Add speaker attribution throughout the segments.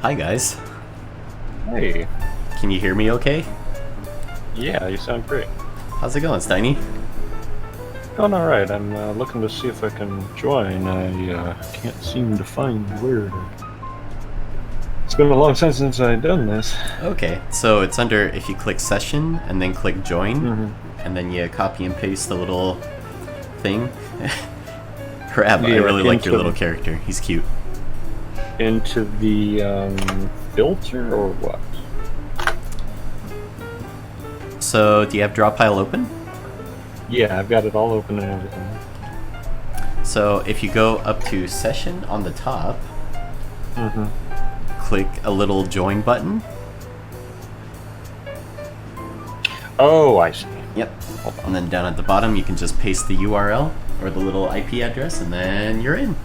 Speaker 1: Hi guys.
Speaker 2: Hey.
Speaker 1: Can you hear me okay?
Speaker 2: Yeah, you sound great.
Speaker 1: How's it going, Steiny?
Speaker 2: Going alright. I'm looking to see if I can join. I can't seem to find where to been a long time since I've done this.
Speaker 1: Okay, so it's under, if you click session and then click join,
Speaker 2: Mm-hmm.
Speaker 1: and then you copy and paste the little thing. Crap, I
Speaker 2: Yeah,
Speaker 1: really like your
Speaker 2: into-
Speaker 1: little character. He's cute.
Speaker 2: Into the filter or what?
Speaker 1: So, do you have Drawpile open?
Speaker 2: Yeah, I've got it all open and everything.
Speaker 1: So, if you go up to session on the top,
Speaker 2: Mm-hmm.
Speaker 1: click a little join button.
Speaker 2: Oh, I see.
Speaker 1: Yep. And then down at the bottom, you can just paste the URL or the little IP address, and then you're in.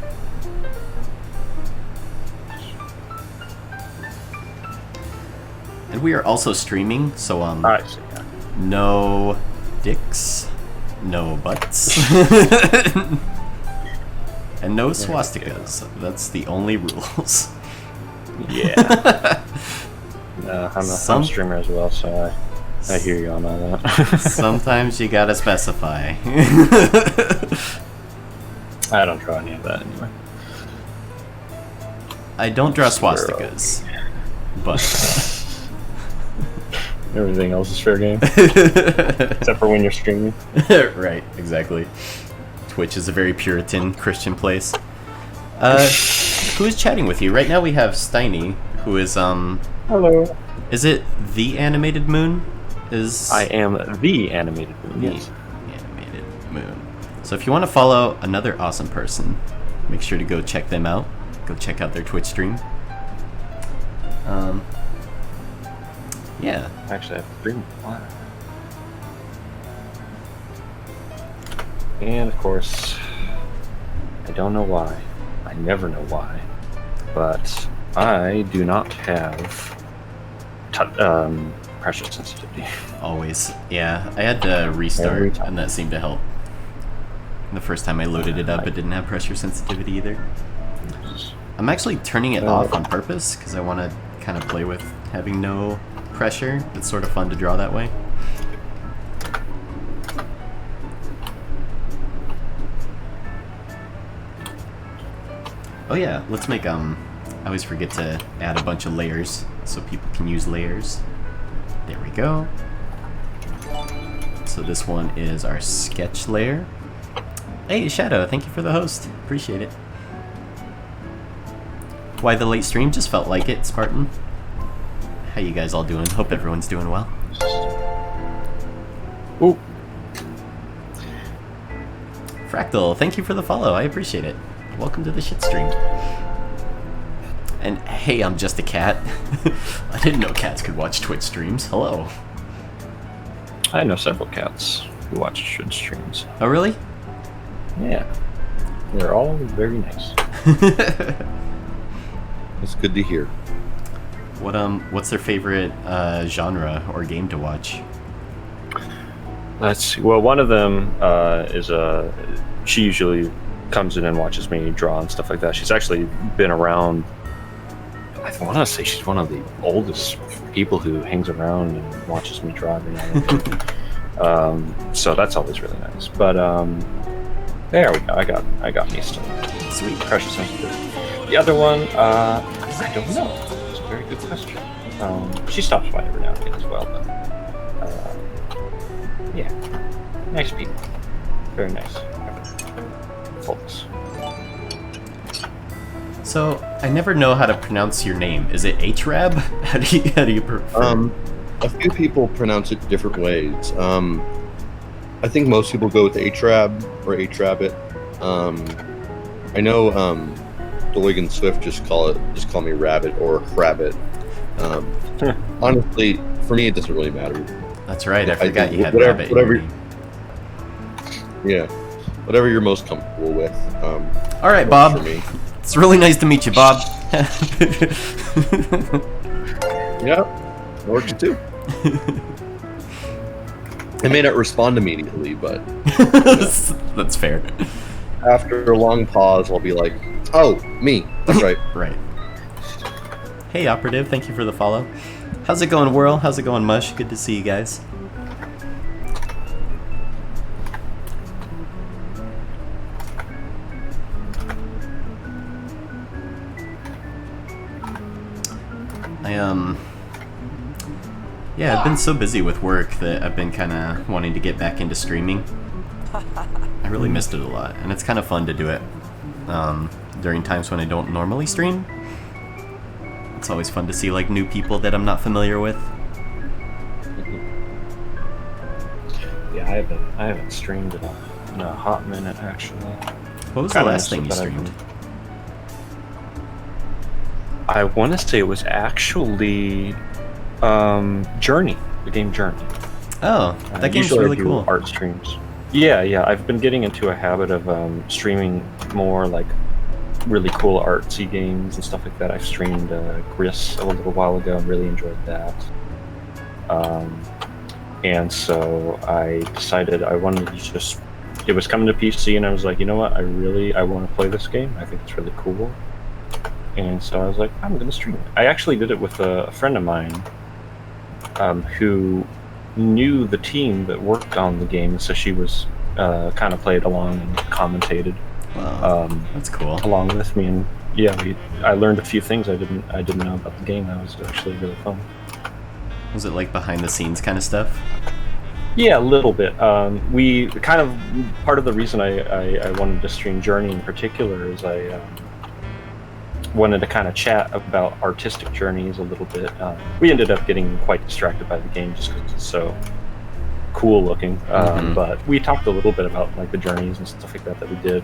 Speaker 1: And we are also streaming, so
Speaker 2: I see. Yeah.
Speaker 1: no dicks, no butts, and no swastikas. That's the only rules.
Speaker 2: Yeah. I'm a
Speaker 1: Some-
Speaker 2: streamer as well, so I hear you on all that.
Speaker 1: Sometimes you gotta specify.
Speaker 2: I don't draw any of that anyway.
Speaker 1: I don't draw swastikas, but
Speaker 2: Everything else is fair game, except for when you're streaming.
Speaker 1: right, exactly. Twitch is a very Puritan Christian place. Who is chatting with you right now? We have Steiny, who is
Speaker 2: Hello.
Speaker 1: Is it the animated moon?
Speaker 2: I am the animated moon.
Speaker 1: The
Speaker 2: Yes.
Speaker 1: animated moon. So if you want to follow another awesome person, make sure to go check them out. Go check out their Twitch stream. Yeah.
Speaker 2: Actually, I have 3 more. And of course, I don't know why. I never know why, but I do not have pressure sensitivity.
Speaker 1: Always. Yeah, I had to
Speaker 2: Every
Speaker 1: restart,
Speaker 2: time.
Speaker 1: and that seemed to help. The first time I loaded it up, it didn't have pressure sensitivity either. I'm actually turning it off on purpose, because I want to kind of play with having no pressure. It's sort of fun to draw that way. Oh yeah, let's make, I always forget to add a bunch of layers, so people can use layers. There we go. So this one is our sketch layer. Hey, Shadow, thank you for the host. Appreciate it. Why the late stream? Just felt like it, Spartan. How you guys all doing? Hope everyone's doing well.
Speaker 2: Ooh.
Speaker 1: Fractal, thank you for the follow. I appreciate it. Welcome to the shit stream. And hey, I'm just a cat. I didn't know cats could watch Twitch streams. Hello.
Speaker 2: I know several cats who watch should streams.
Speaker 1: Oh, really?
Speaker 2: Yeah. They're all very nice.
Speaker 3: That's good to hear.
Speaker 1: What's their favorite genre or game to watch?
Speaker 2: Let's see. Well, one of them she usually comes in and watches me draw and stuff like that. She's actually been around. I want to say she's one of the oldest people who hangs around and watches me draw every now and then. So that's always really nice. But there we go. I got me some
Speaker 1: Sweet.
Speaker 2: pressure sensitive. The other one, I don't know. It's a very good question. She stops by every now and again as well, but yeah, nice people, very nice. Folks.
Speaker 1: So I never know how to pronounce your name. Is it HRAB? How do you prefer?
Speaker 3: A few people pronounce it different ways. I think most people go with HRAB or HRabbit. I know Doig and Swift just call me Rabbit or Rabbit. Honestly, for me, it doesn't really matter.
Speaker 1: That's right. I forgot
Speaker 3: think
Speaker 1: you had
Speaker 3: whatever-
Speaker 1: rabbit in your
Speaker 3: whatever-
Speaker 1: name.
Speaker 3: Yeah, whatever you're most comfortable with.
Speaker 1: All right,
Speaker 3: works
Speaker 1: Bob.
Speaker 3: For me.
Speaker 1: It's really nice to meet you, Bob.
Speaker 3: Yeah, works too. I may not respond immediately, but
Speaker 1: That's fair.
Speaker 3: after a long pause, I'll be like, "Oh, me. That's right."
Speaker 1: Right. Hey, Operative. Thank you for the follow. How's it going, Whirl? How's it going, Mush? Good to see you guys. Yeah, I've been so busy with work that I've been kind of wanting to get back into streaming. I really missed it a lot, and it's kind of fun to do it during times when I don't normally stream. It's always fun to see like new people that I'm not familiar with.
Speaker 2: Yeah, I haven't streamed in a hot minute actually.
Speaker 1: What was the last thing you streamed?
Speaker 2: I want to say it was actually Journey, the game Journey.
Speaker 1: Oh, that game's
Speaker 2: usually
Speaker 1: really
Speaker 2: I do
Speaker 1: cool.
Speaker 2: art streams. Yeah. I've been getting into a habit of streaming more like really cool artsy games and stuff like that. I streamed Gris a little while ago and really enjoyed that. And so I decided I wanted to just. It was coming to PC, and I was like, you know what? I want to play this game. I think it's really cool. And so I was like, I'm gonna stream it. I actually did it with a friend of mine who knew the team that worked on the game, so she was kind of played along and commentated.
Speaker 1: Wow, that's cool.
Speaker 2: Along with me, and yeah, I learned a few things I didn't know about the game. That was actually really fun.
Speaker 1: Was it like behind the scenes kind of stuff?
Speaker 2: Yeah, a little bit. We kind of part of the reason I wanted to stream Journey in particular is I wanted to kind of chat about artistic journeys a little bit. We ended up getting quite distracted by the game just because it's so cool looking. But we talked a little bit about like the journeys and stuff like that we did,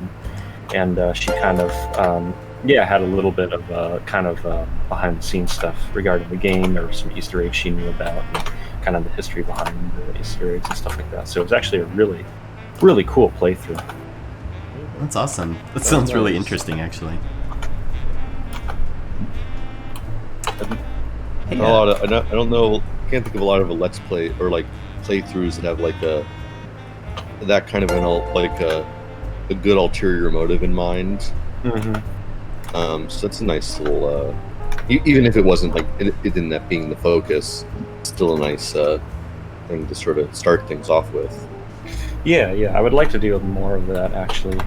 Speaker 2: and she kind of had a little bit of kind of behind the scenes stuff regarding the game. There were some Easter eggs she knew about, and kind of the history behind the Easter eggs and stuff like that. So it was actually a really, really cool playthrough.
Speaker 1: That's awesome. That sounds really interesting, actually. Hey,
Speaker 3: I don't know. I can't think of a lot of a let's play or like playthroughs that have like that kind of a good ulterior motive in mind. So that's a nice little. Even if it wasn't like it ended up being the focus, it's still a nice thing to sort of start things off with.
Speaker 2: Yeah. I would like to do more of that actually.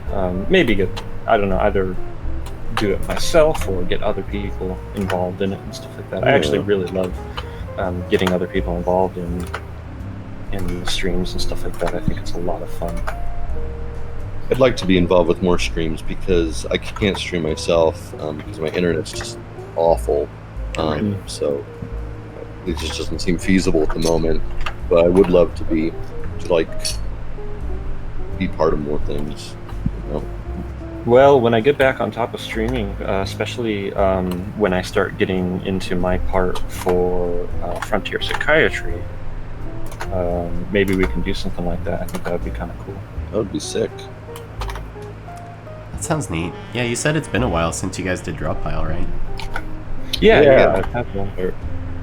Speaker 2: Maybe either do it myself or get other people involved in it and stuff like that. I actually really love getting other people involved in the streams and stuff like that. I think it's a lot of fun.
Speaker 3: I'd like to be involved with more streams because I can't stream myself because my internet's just awful. So it just doesn't seem feasible at the moment. But I would love to be part of more things. You know?
Speaker 2: Well, when I get back on top of streaming, especially when I start getting into my part for Frontier Psychiatry, maybe we can do something like that. I think that would be kind of cool.
Speaker 3: That would be sick.
Speaker 1: that sounds neat. Yeah, you said it's been a while since you guys did Drawpile, right?
Speaker 2: Yeah, I have one.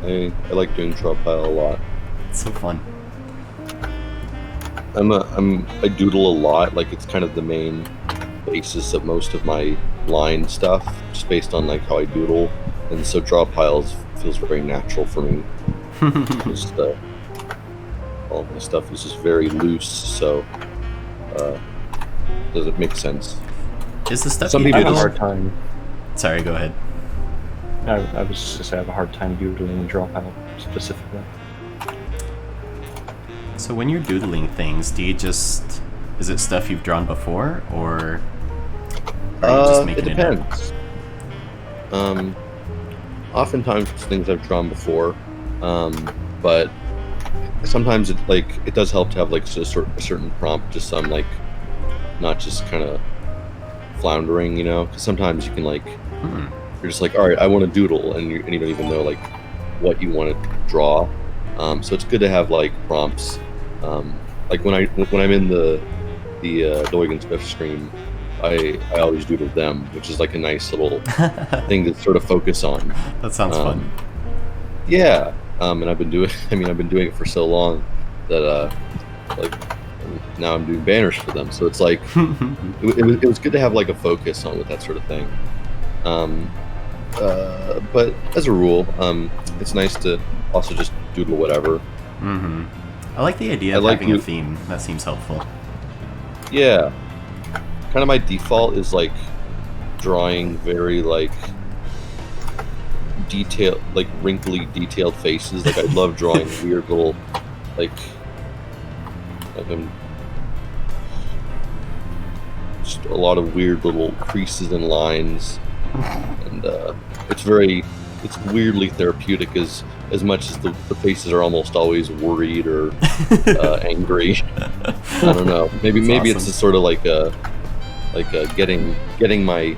Speaker 3: I like doing Drawpile a lot.
Speaker 1: It's so fun.
Speaker 3: I doodle a lot. Like, it's kind of the main basis of most of my line stuff, just based on like how I doodle, and so Drawpiles feels very natural for me. Just all my stuff is just very loose, so does it make sense?
Speaker 1: Is the stuff
Speaker 3: Some
Speaker 1: you
Speaker 3: people
Speaker 2: I have a
Speaker 1: doodle?
Speaker 2: hard time.
Speaker 1: Sorry, go ahead.
Speaker 2: I was just gonna say I have a hard time doodling Drawpile specifically.
Speaker 1: So when you're doodling things, do you just... Is it stuff you've drawn before, or are you just making
Speaker 3: it
Speaker 1: it up?
Speaker 3: depends. Oftentimes it's things I've drawn before, but sometimes it does help to have like a certain prompt, just some like not just kind of floundering, you know. Because sometimes you can like you're just like, all right, I want to doodle, and you don't even know like what you want to draw. So it's good to have like prompts. Like when I'm in the Doigan Smith stream, I always doodle them, which is like a nice little thing to sort of focus on.
Speaker 1: That sounds fun.
Speaker 3: Yeah, and I've been doing it for so long that like now I'm doing banners for them. So it's like it was good to have like a focus on with that sort of thing. But as a rule, it's nice to also just doodle whatever.
Speaker 1: Mm-hmm. I like the idea of having a theme. That seems helpful.
Speaker 3: Yeah. Kind of my default is like drawing very like detail, like wrinkly, detailed faces. Like I love drawing weird little, like just a lot of weird little creases and lines, and it's weirdly therapeutic as much as the faces are almost always worried or angry. I don't know. Maybe
Speaker 1: awesome.
Speaker 3: it's a sort of like getting my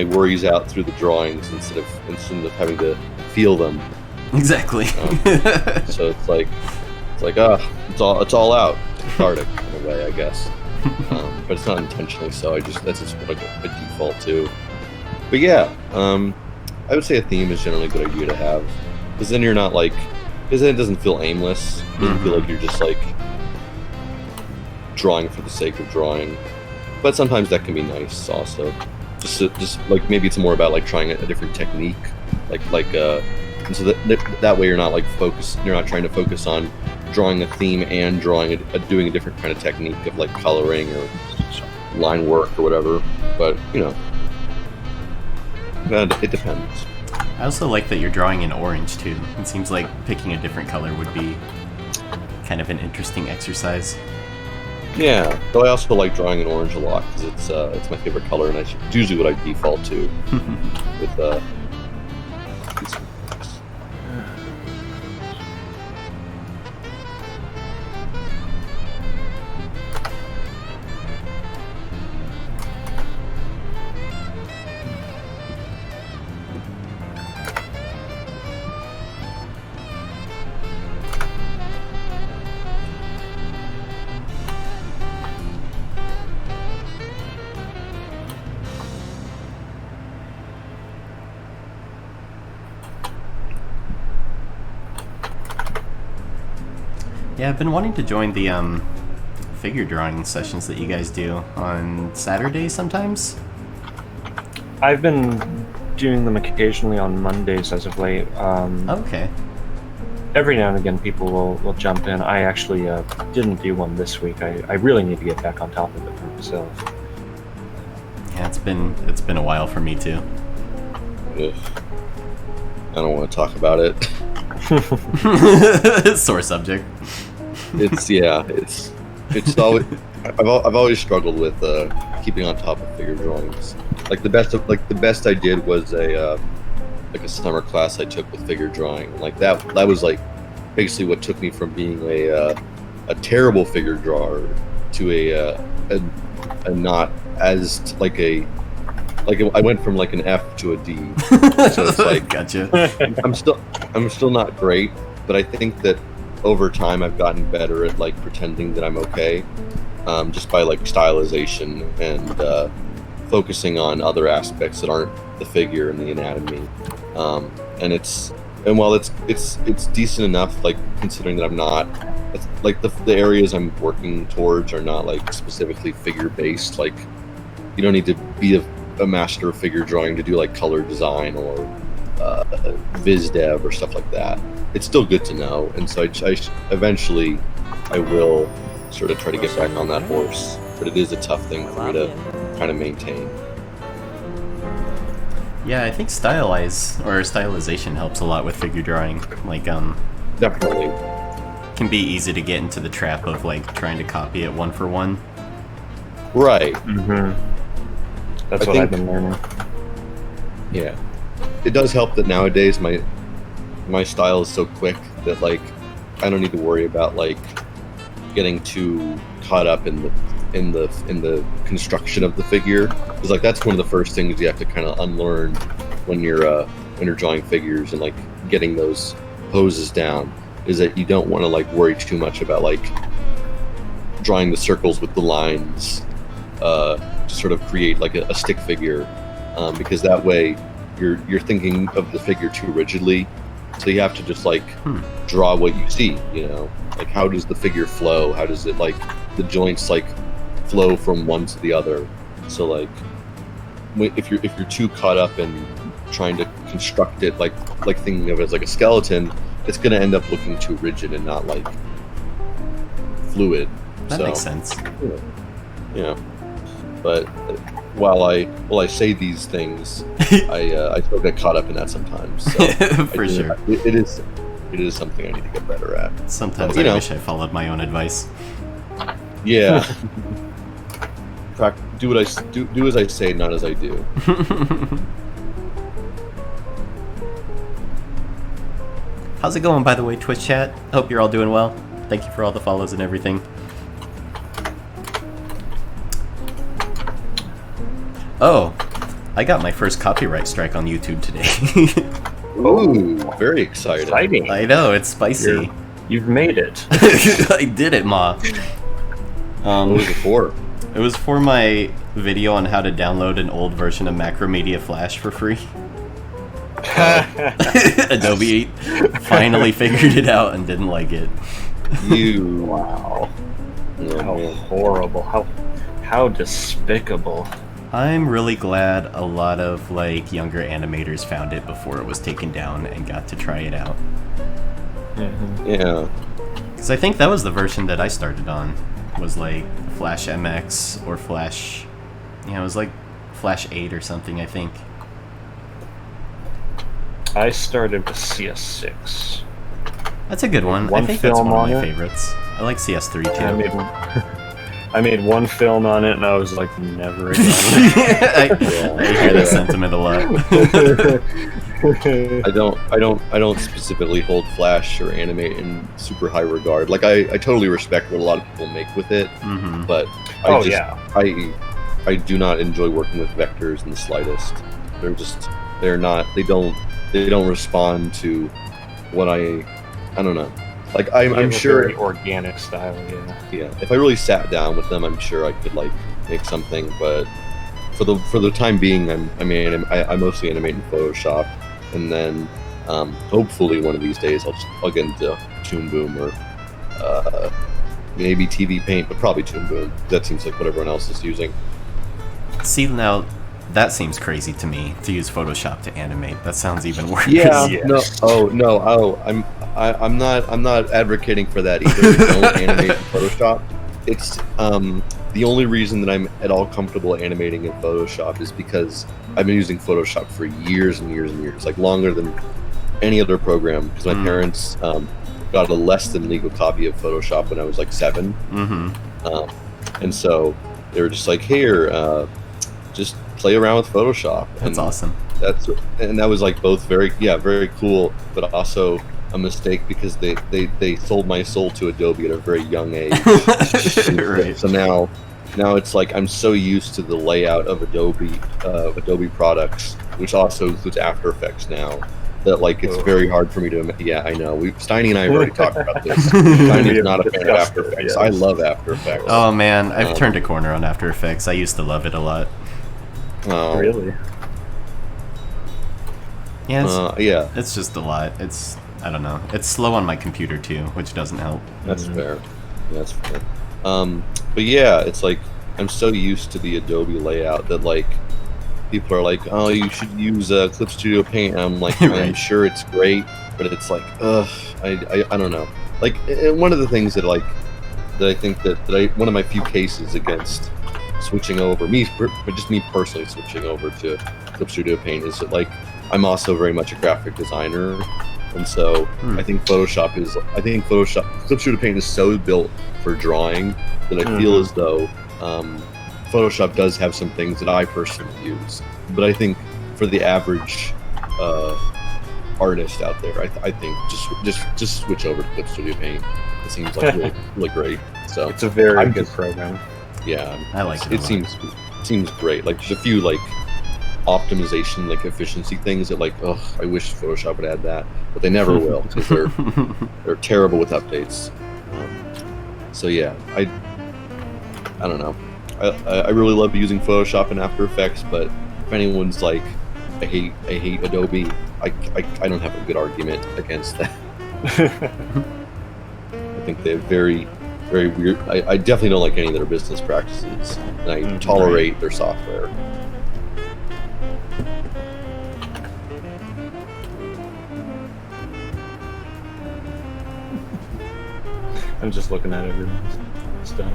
Speaker 3: worries out through the drawings instead of having to feel them.
Speaker 1: Exactly.
Speaker 3: So it's like it's all out. It's cathartic in a way, I guess. But it's not intentionally so. That's just what I default to. But yeah, I would say a theme is generally a good idea to have, because then you're not because then it doesn't feel aimless. It doesn't feel like you're just drawing for the sake of drawing. But sometimes that can be nice also. Just like maybe it's more about trying a different technique, and so that way you're not you're not trying to focus on drawing a theme and doing a different kind of technique of coloring or line work or whatever. But it depends.
Speaker 1: I also like that you're drawing in orange too. It seems like picking a different color would be kind of an interesting exercise.
Speaker 3: Yeah, though I also like drawing in orange a lot because it's my favorite color, and it's usually what I default to with
Speaker 1: Yeah, I've been wanting to join the figure drawing sessions that you guys do on Saturdays sometimes.
Speaker 2: I've been doing them occasionally on Mondays as of late.
Speaker 1: Okay.
Speaker 2: Every now and again, people will jump in. I actually didn't do one this week. I really need to get back on top of it for myself.
Speaker 1: Yeah, it's been a while for me too.
Speaker 3: Ugh. I don't want to talk about it.
Speaker 1: Sore subject.
Speaker 3: It's always I've always struggled with keeping on top of figure drawings. The best I did was a summer class I took with figure drawing. That was basically what took me from being a terrible figure drawer to a not as I went from an F to a D. So it's
Speaker 1: Gotcha.
Speaker 3: I'm still not great, but I think that over time I've gotten better at pretending that I'm okay, just by stylization and focusing on other aspects that aren't the figure and the anatomy. And while it's decent enough, considering that I'm not, the areas I'm working towards are not specifically figure based. You don't need to be a master of figure drawing to do color design or viz dev or stuff like that. It's still good to know, and so eventually I will sort of try to get back on that horse, but it is a tough thing for me to kind of maintain.
Speaker 1: Yeah, I think stylization helps a lot with figure drawing.
Speaker 3: Definitely.
Speaker 1: Can be easy to get into the trap of trying to copy it one for one.
Speaker 3: Right.
Speaker 2: Mm-hmm. That's what I've been learning.
Speaker 3: Yeah. It does help that nowadays my style is so quick that I don't need to worry about getting too caught up in the construction of the figure, because that's one of the first things you have to kind of unlearn when you're drawing figures and getting those poses down, is that you don't want to worry too much about drawing the circles with the lines to sort of create a stick figure, because that way you're thinking of the figure too rigidly. So you have to just draw what you see, how does the figure flow? How does it the joints flow from one to the other? So if you're too caught up in trying to construct it thinking of it as a skeleton, it's going to end up looking too rigid and not fluid.
Speaker 1: That makes sense.
Speaker 3: Yeah. But while I say these things, I still get caught up in that sometimes. So
Speaker 1: For sure.
Speaker 3: It is something I need to get better at.
Speaker 1: Sometimes
Speaker 3: But,
Speaker 1: I wish I followed my own advice.
Speaker 3: Yeah. Do what I do as I say, not as I do.
Speaker 1: How's it going, by the way, Twitch chat? Hope you're all doing well. Thank you for all the follows and everything. Oh, I got my first copyright strike on YouTube today.
Speaker 3: Ooh, very exciting.
Speaker 2: Exciting.
Speaker 1: I know, it's spicy.
Speaker 2: You've made it.
Speaker 1: I did it, Ma.
Speaker 3: What was it for?
Speaker 1: It was for my video on how to download an old version of Macromedia Flash for free. Adobe finally figured it out and didn't like it.
Speaker 2: Wow.
Speaker 3: Oh,
Speaker 2: How
Speaker 3: man.
Speaker 2: horrible. How despicable.
Speaker 1: I'm really glad a lot of like younger animators found it before it was taken down and got to try it out.
Speaker 3: Yeah.
Speaker 1: Because I think that was the version that I started on, was like Flash MX or Flash, it was like Flash 8 or something, I think.
Speaker 2: I started with CS6.
Speaker 1: That's a good one.
Speaker 2: One
Speaker 1: I think that's
Speaker 2: film
Speaker 1: one of my
Speaker 2: on it.
Speaker 1: favorites. I like CS3 too.
Speaker 2: I made one film on it, and I was like, never again.
Speaker 1: I hear that sentiment a lot.
Speaker 3: I don't specifically hold Flash or Animate in super high regard. Like I totally respect what a lot of people make with it,
Speaker 1: Mm-hmm.
Speaker 3: but I do not enjoy working with vectors in the slightest. They don't respond to what I don't know. Like I'm sure
Speaker 2: very organic style,
Speaker 3: yeah, if I really sat down with them, I'm sure I could like make something. But for the time being, I mostly animate in Photoshop, and then hopefully one of these days I'll get into Toon Boom or maybe TV Paint, but probably Toon Boom. That seems like what everyone else is using.
Speaker 1: See, now that seems crazy to me, to use Photoshop to animate. That sounds even worse.
Speaker 3: Yeah.
Speaker 2: Yes.
Speaker 3: I'm not advocating for that either. Don't animate in Photoshop. It's the only reason that I'm at all comfortable animating in Photoshop is because I've been using Photoshop for years and years and years, like longer than any other program. Because my parents got a less than legal copy of Photoshop when I was like 7, and so they were just like, "Here, just play around with Photoshop."
Speaker 1: That's awesome.
Speaker 3: And that was like both very cool, but also a mistake because they sold my soul to Adobe at a very young age.
Speaker 1: Right.
Speaker 3: So now it's like I'm so used to the layout of Adobe products, which also includes After Effects now, that like it's very hard for me to. Yeah, I know. Steiny and I have already talked about this. Steiny's not a fan of After Effects.
Speaker 2: Yes.
Speaker 3: I love After Effects.
Speaker 1: Oh man, I've turned a corner on After Effects. I used to love it a lot.
Speaker 2: Really?
Speaker 1: Yeah,
Speaker 3: yeah,
Speaker 1: it's just a lot. I don't know. It's slow on my computer too, which doesn't help.
Speaker 3: that's fair. That's fair. But yeah, it's like I'm so used to the Adobe layout that like people are like, "Oh, you should use Clip Studio Paint." And I'm like,
Speaker 1: Right.
Speaker 3: I'm sure it's great, but it's like, I don't know. Like, and one of the things that I think that one of my few cases against switching over just me personally switching over to Clip Studio Paint is that like I'm also very much a graphic designer, and so I think Clip Studio Paint is so built for drawing that I feel as though Photoshop does have some things that I personally use, but I think for the average artist out there, I think just switch over to Clip Studio Paint. It seems like really great. So
Speaker 2: It's a very good program.
Speaker 3: yeah,
Speaker 1: I like it.
Speaker 3: it seems great. Like there's a few like optimization, like efficiency things that like, I wish Photoshop would add that, but they never will because they're terrible with updates. So yeah, I don't know. I really love using Photoshop and After Effects, but if anyone's like, I hate Adobe, I don't have a good argument against that. I think they're very, very weird. I definitely don't like any of their business practices, and I tolerate their software.
Speaker 2: I'm just looking at everyone's stuff.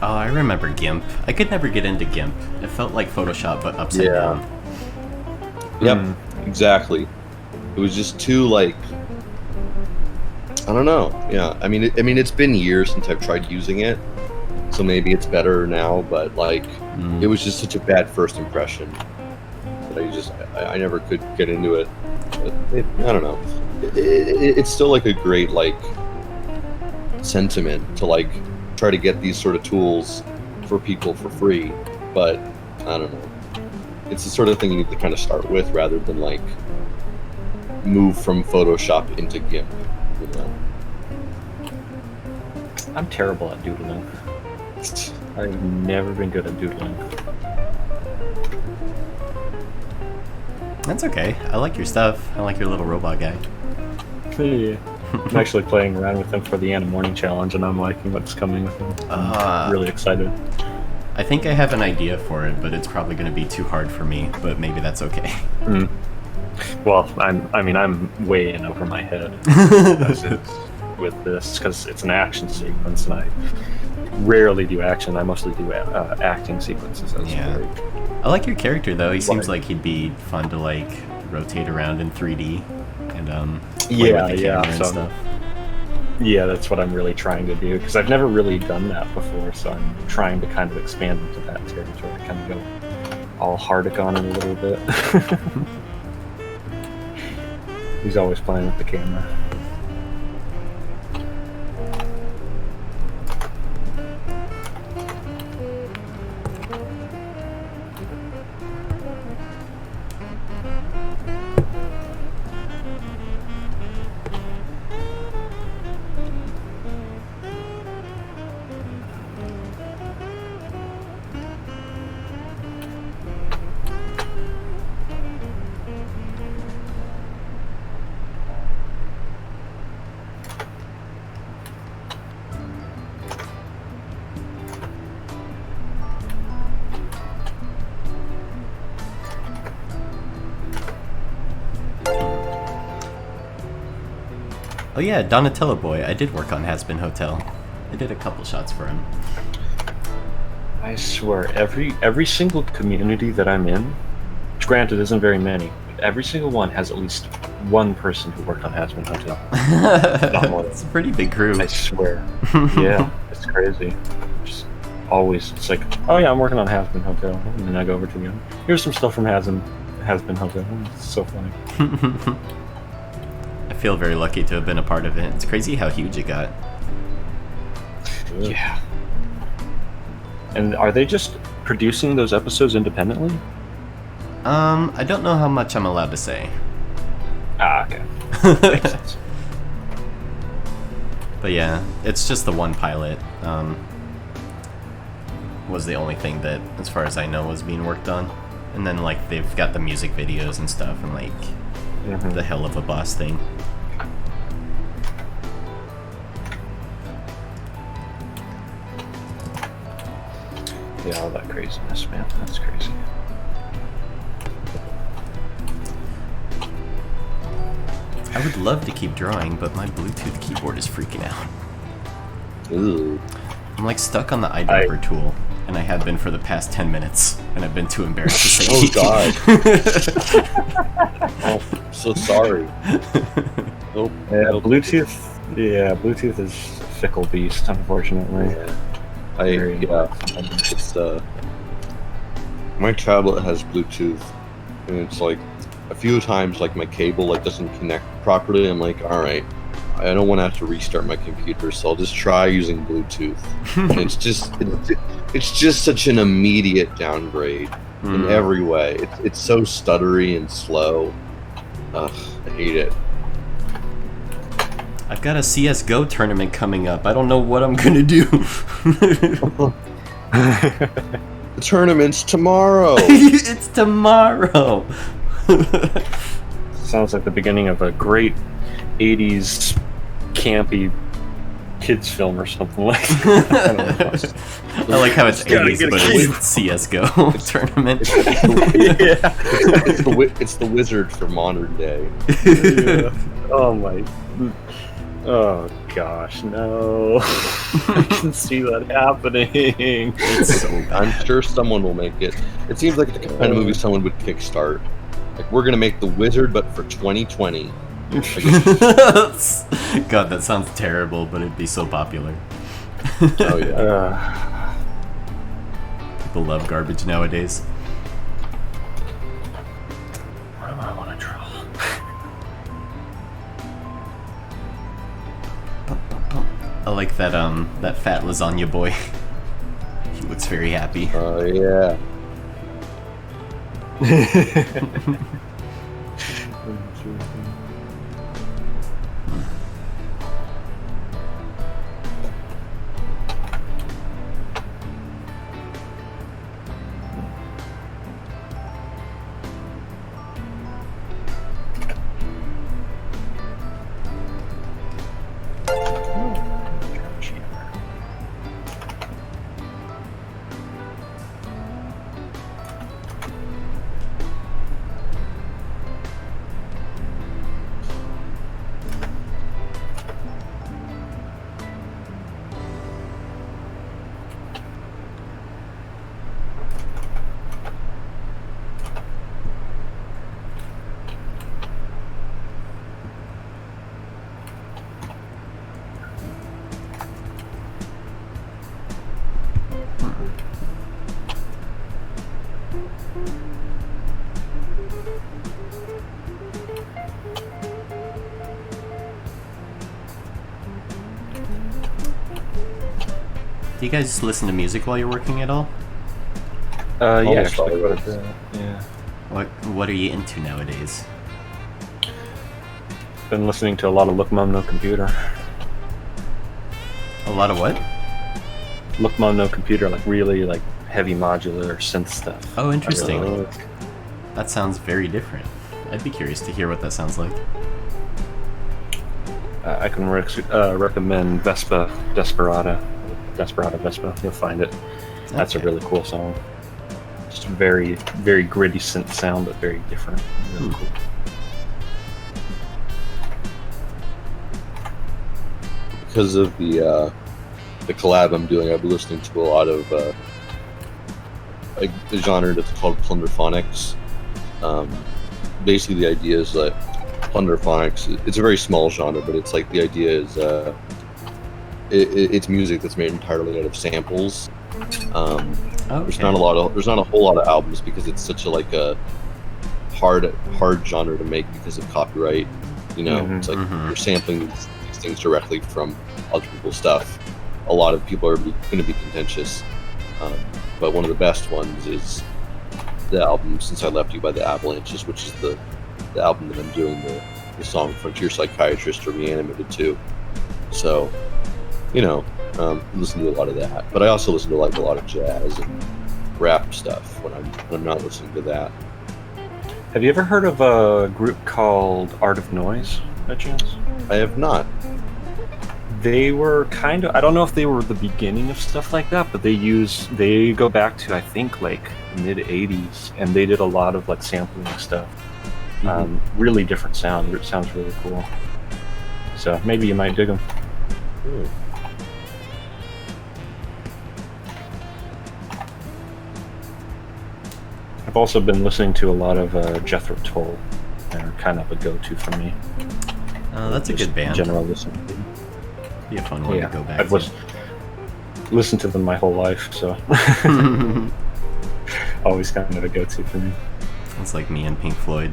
Speaker 1: Oh, I remember GIMP. I could never get into GIMP. It felt like Photoshop, but upside
Speaker 2: Yeah.
Speaker 1: down.
Speaker 3: Yep, exactly. It was just too like, I don't know. Yeah, I mean, it's been years since I've tried using it, so maybe it's better now. But like, it was just such a bad first impression that I never could get into it. But I don't know. It's still like a great like sentiment to like try to get these sort of tools for people for free, but I don't know. It's the sort of thing you need to kind of start with rather than like move from Photoshop into GIMP. You know?
Speaker 2: I'm terrible at doodling. I've never been good at doodling.
Speaker 1: That's okay. I like your stuff. I like your little robot guy.
Speaker 2: Yeah. I'm actually playing around with him for the Anna Morning Challenge, and I'm liking what's coming with him. I'm really excited.
Speaker 1: I think I have an idea for it, but it's probably going to be too hard for me, but maybe that's okay.
Speaker 2: Well, I'm way in over my head with this, because it's an action sequence, and I rarely do action. I mostly do acting sequences.
Speaker 1: Yeah. I like your character, though. He seems like he'd be fun to, like, rotate around in 3D and play with the camera and stuff.
Speaker 2: Yeah, that's what I'm really trying to do, because I've never really done that before, so I'm trying to kind of expand into that territory, kind of go all Hardic on it a little bit. He's always playing with the camera.
Speaker 1: Oh yeah, Donatello Boy. I did work on Has-Been Hotel. I did a couple shots for him.
Speaker 2: I swear, every single community that I'm in, which granted isn't very many, but every single one has at least one person who worked on Has-Been Hotel. Not more.
Speaker 1: It's a pretty big crew.
Speaker 2: I swear. Yeah, it's crazy. Just always, it's like, oh yeah, I'm working on Has-Been Hotel, and then I go over to them. Here's some stuff from Has-Been Hotel. It's so funny.
Speaker 1: I feel very lucky to have been a part of it. It's crazy how huge it got.
Speaker 2: Yeah. And are they just producing those episodes independently?
Speaker 1: I don't know how much I'm allowed to say.
Speaker 2: Ah, okay. Makes sense.
Speaker 1: But yeah, it's just the one pilot. Was the only thing that, as far as I know, was being worked on. And then, like, they've got the music videos and stuff, and, like, the Hell of a Boss thing.
Speaker 2: Yeah, all that craziness, man. That's crazy.
Speaker 1: I would love to keep drawing, but my Bluetooth keyboard is freaking out.
Speaker 3: Ooh.
Speaker 1: I'm like stuck on the eyedropper tool, and I have been for the past 10 minutes, and I've been too embarrassed to say
Speaker 3: Oh god. Oh, so sorry. Nope.
Speaker 2: Yeah, Bluetooth is a fickle beast, unfortunately.
Speaker 3: It's my tablet has Bluetooth, and it's like a few times like my cable like doesn't connect properly. I'm like, all right, I don't want to have to restart my computer, so I'll just try using Bluetooth. And it's just such an immediate downgrade in every way. It's so stuttery and slow. Ugh, I hate it.
Speaker 1: I've got a CSGO tournament coming up. I don't know what I'm gonna do.
Speaker 3: The tournament's tomorrow.
Speaker 1: It's tomorrow.
Speaker 2: Sounds like the beginning of a great 80s campy kids film or something like that.
Speaker 1: I like how it's 80s, but it's CSGO tournament.
Speaker 3: It's the wizard for modern day.
Speaker 2: Yeah. Oh my. Oh gosh, no. I can see that happening.
Speaker 1: It's so bad.
Speaker 3: I'm sure someone will make it. It seems like the kind of movie someone would kickstart. Like, we're gonna make The Wizard, but for 2020.
Speaker 1: God, that sounds terrible, but it'd be so popular.
Speaker 3: Oh yeah.
Speaker 1: People love garbage nowadays.
Speaker 2: What do I want to draw?
Speaker 1: I like that that fat lasagna boy. He looks very happy.
Speaker 3: Oh yeah.
Speaker 1: Do you guys listen to music while you're working at all?
Speaker 2: Yeah,
Speaker 3: Almost
Speaker 2: actually.
Speaker 3: always.
Speaker 2: Yeah.
Speaker 1: What are you into nowadays?
Speaker 2: Been listening to a lot of Look Mom No Computer.
Speaker 1: A lot of what?
Speaker 2: Look Mom No Computer, like really like heavy modular synth stuff.
Speaker 1: Oh, interesting.
Speaker 2: I really like.
Speaker 1: That sounds very different. I'd be curious to hear what that sounds like.
Speaker 2: I can recommend Vespa Desperata. Desperata Vespa. You'll find it. That's a
Speaker 1: Okay.
Speaker 2: really cool song. Just very, very gritty synth sound, but very different. Really cool.
Speaker 3: Because of the collab I'm doing, I've been listening to a lot of a genre that's called plunderphonics. Basically, the idea is that plunderphonics, it's a very small genre, but it's like the idea is it's music that's made entirely out of samples. There's not a whole lot of albums because it's such a like a hard genre to make because of copyright. You know, it's like you're sampling these things directly from other people's stuff. A lot of people are going to be contentious, but one of the best ones is the album "Since I Left You" by the Avalanches, which is the album that I'm doing the song "Frontier Psychiatrist" or "Reanimated" to. So, you know, listen to a lot of that, but I also listen to like a lot of jazz and rap stuff when I'm not listening to that.
Speaker 2: Have you ever heard of a group called Art of Noise, by chance?
Speaker 3: I have not.
Speaker 2: They were kind of, I don't know if they were the beginning of stuff like that, but they go back to, I think, like mid 80s, and they did a lot of like sampling stuff. Really different sound. It sounds really cool. So maybe you might dig them. I've also been listening to a lot of Jethro Tull. They're kind of a go-to for me.
Speaker 1: That's a
Speaker 2: Just
Speaker 1: good band.
Speaker 2: General listening to.
Speaker 1: Be a fun one to go back
Speaker 2: I've
Speaker 1: to.
Speaker 2: listened to them my whole life, so always kind of a go-to for me.
Speaker 1: It's like me and Pink Floyd.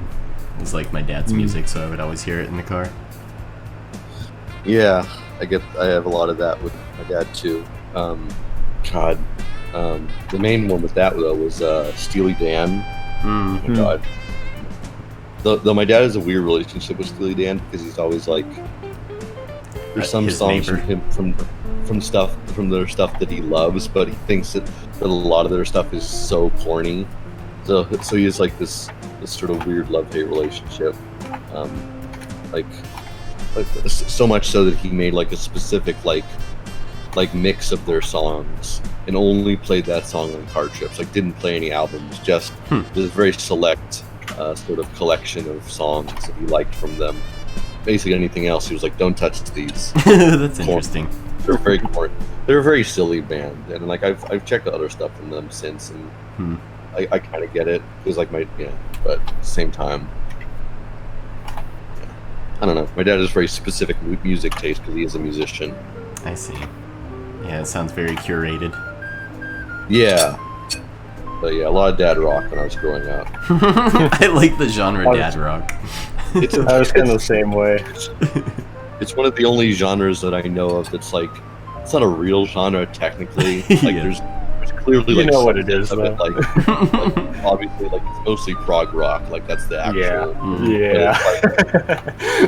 Speaker 1: It was like my dad's music, so I would always hear it in the car.
Speaker 3: Yeah, I have a lot of that with my dad too. The main one with that though was Steely Dan. Oh my god. Though my dad has a weird relationship with Steely Dan because he's always like, there's some
Speaker 1: his
Speaker 3: songs
Speaker 1: neighbor.
Speaker 3: from him from their stuff that he loves, but he thinks that a lot of their stuff is so corny. So he has like this sort of weird love-hate relationship. Like so much so that he made like a specific like mix of their songs and only played that song on car trips. Like didn't play any albums, just this very select sort of collection of songs that he liked from them. basically anything else. He was like, "Don't touch these."
Speaker 1: That's interesting.
Speaker 3: They're very corny. They're a very silly band, and like I've checked out other stuff from them since, and I kind of get it. It was like but at the same time, I don't know. My dad has very specific music taste because he is a musician.
Speaker 1: I see. Yeah, it sounds very curated.
Speaker 3: Yeah. But yeah, a lot of dad rock when I was growing up.
Speaker 1: I like the genre dad rock.
Speaker 2: I was kind of the same way.
Speaker 3: It's one of the only genres that I know of that's like, it's not a real genre technically. Like
Speaker 1: Yeah.
Speaker 3: there's clearly
Speaker 2: You
Speaker 3: like
Speaker 2: know what it is,
Speaker 3: of it,
Speaker 2: though.
Speaker 3: like obviously like it's mostly prog rock. Like that's the actual.
Speaker 2: Yeah.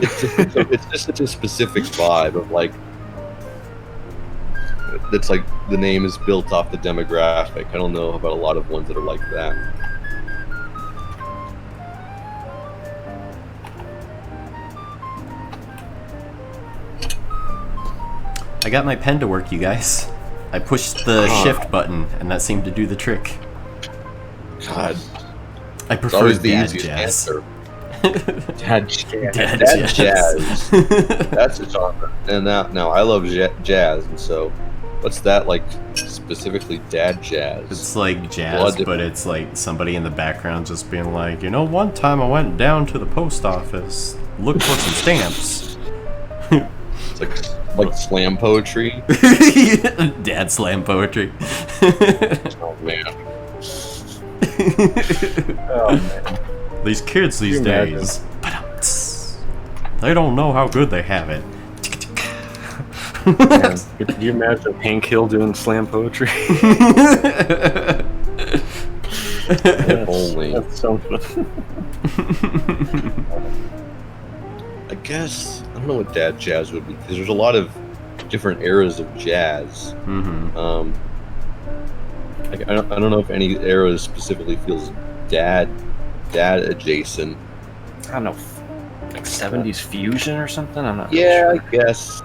Speaker 3: It's just such a specific vibe of like. That's like the name is built off the demographic. I don't know about a lot of ones that are like that.
Speaker 1: I got my pen to work, you guys. I pushed the shift button, and that seemed to do the trick.
Speaker 3: God,
Speaker 1: I
Speaker 3: it's
Speaker 1: prefer
Speaker 3: always the
Speaker 1: dad
Speaker 3: easiest
Speaker 1: jazz.
Speaker 3: answer.
Speaker 2: Dad
Speaker 1: Dad
Speaker 3: That's
Speaker 1: jazz.
Speaker 3: jazz. That's a genre. And now I love jazz, and so what's that like specifically? Dad jazz.
Speaker 1: It's like jazz, but it's like somebody in the background just being like, you know, one time I went down to the post office, looked for some stamps.
Speaker 3: It's like slam poetry.
Speaker 1: Dad slam poetry.
Speaker 3: Oh man.
Speaker 2: Oh man.
Speaker 1: These kids these
Speaker 2: Can you
Speaker 1: days, they don't know how good they have it.
Speaker 2: Man, could you imagine Hank Hill doing slam poetry?
Speaker 3: Only.
Speaker 2: That's something.
Speaker 3: I guess I don't know what dad jazz would be because there's a lot of different eras of jazz.
Speaker 1: Mm-hmm.
Speaker 3: I don't know if any era specifically feels dad adjacent.
Speaker 2: I don't know, like 70s fusion or something? I'm not
Speaker 3: Yeah,
Speaker 2: really sure.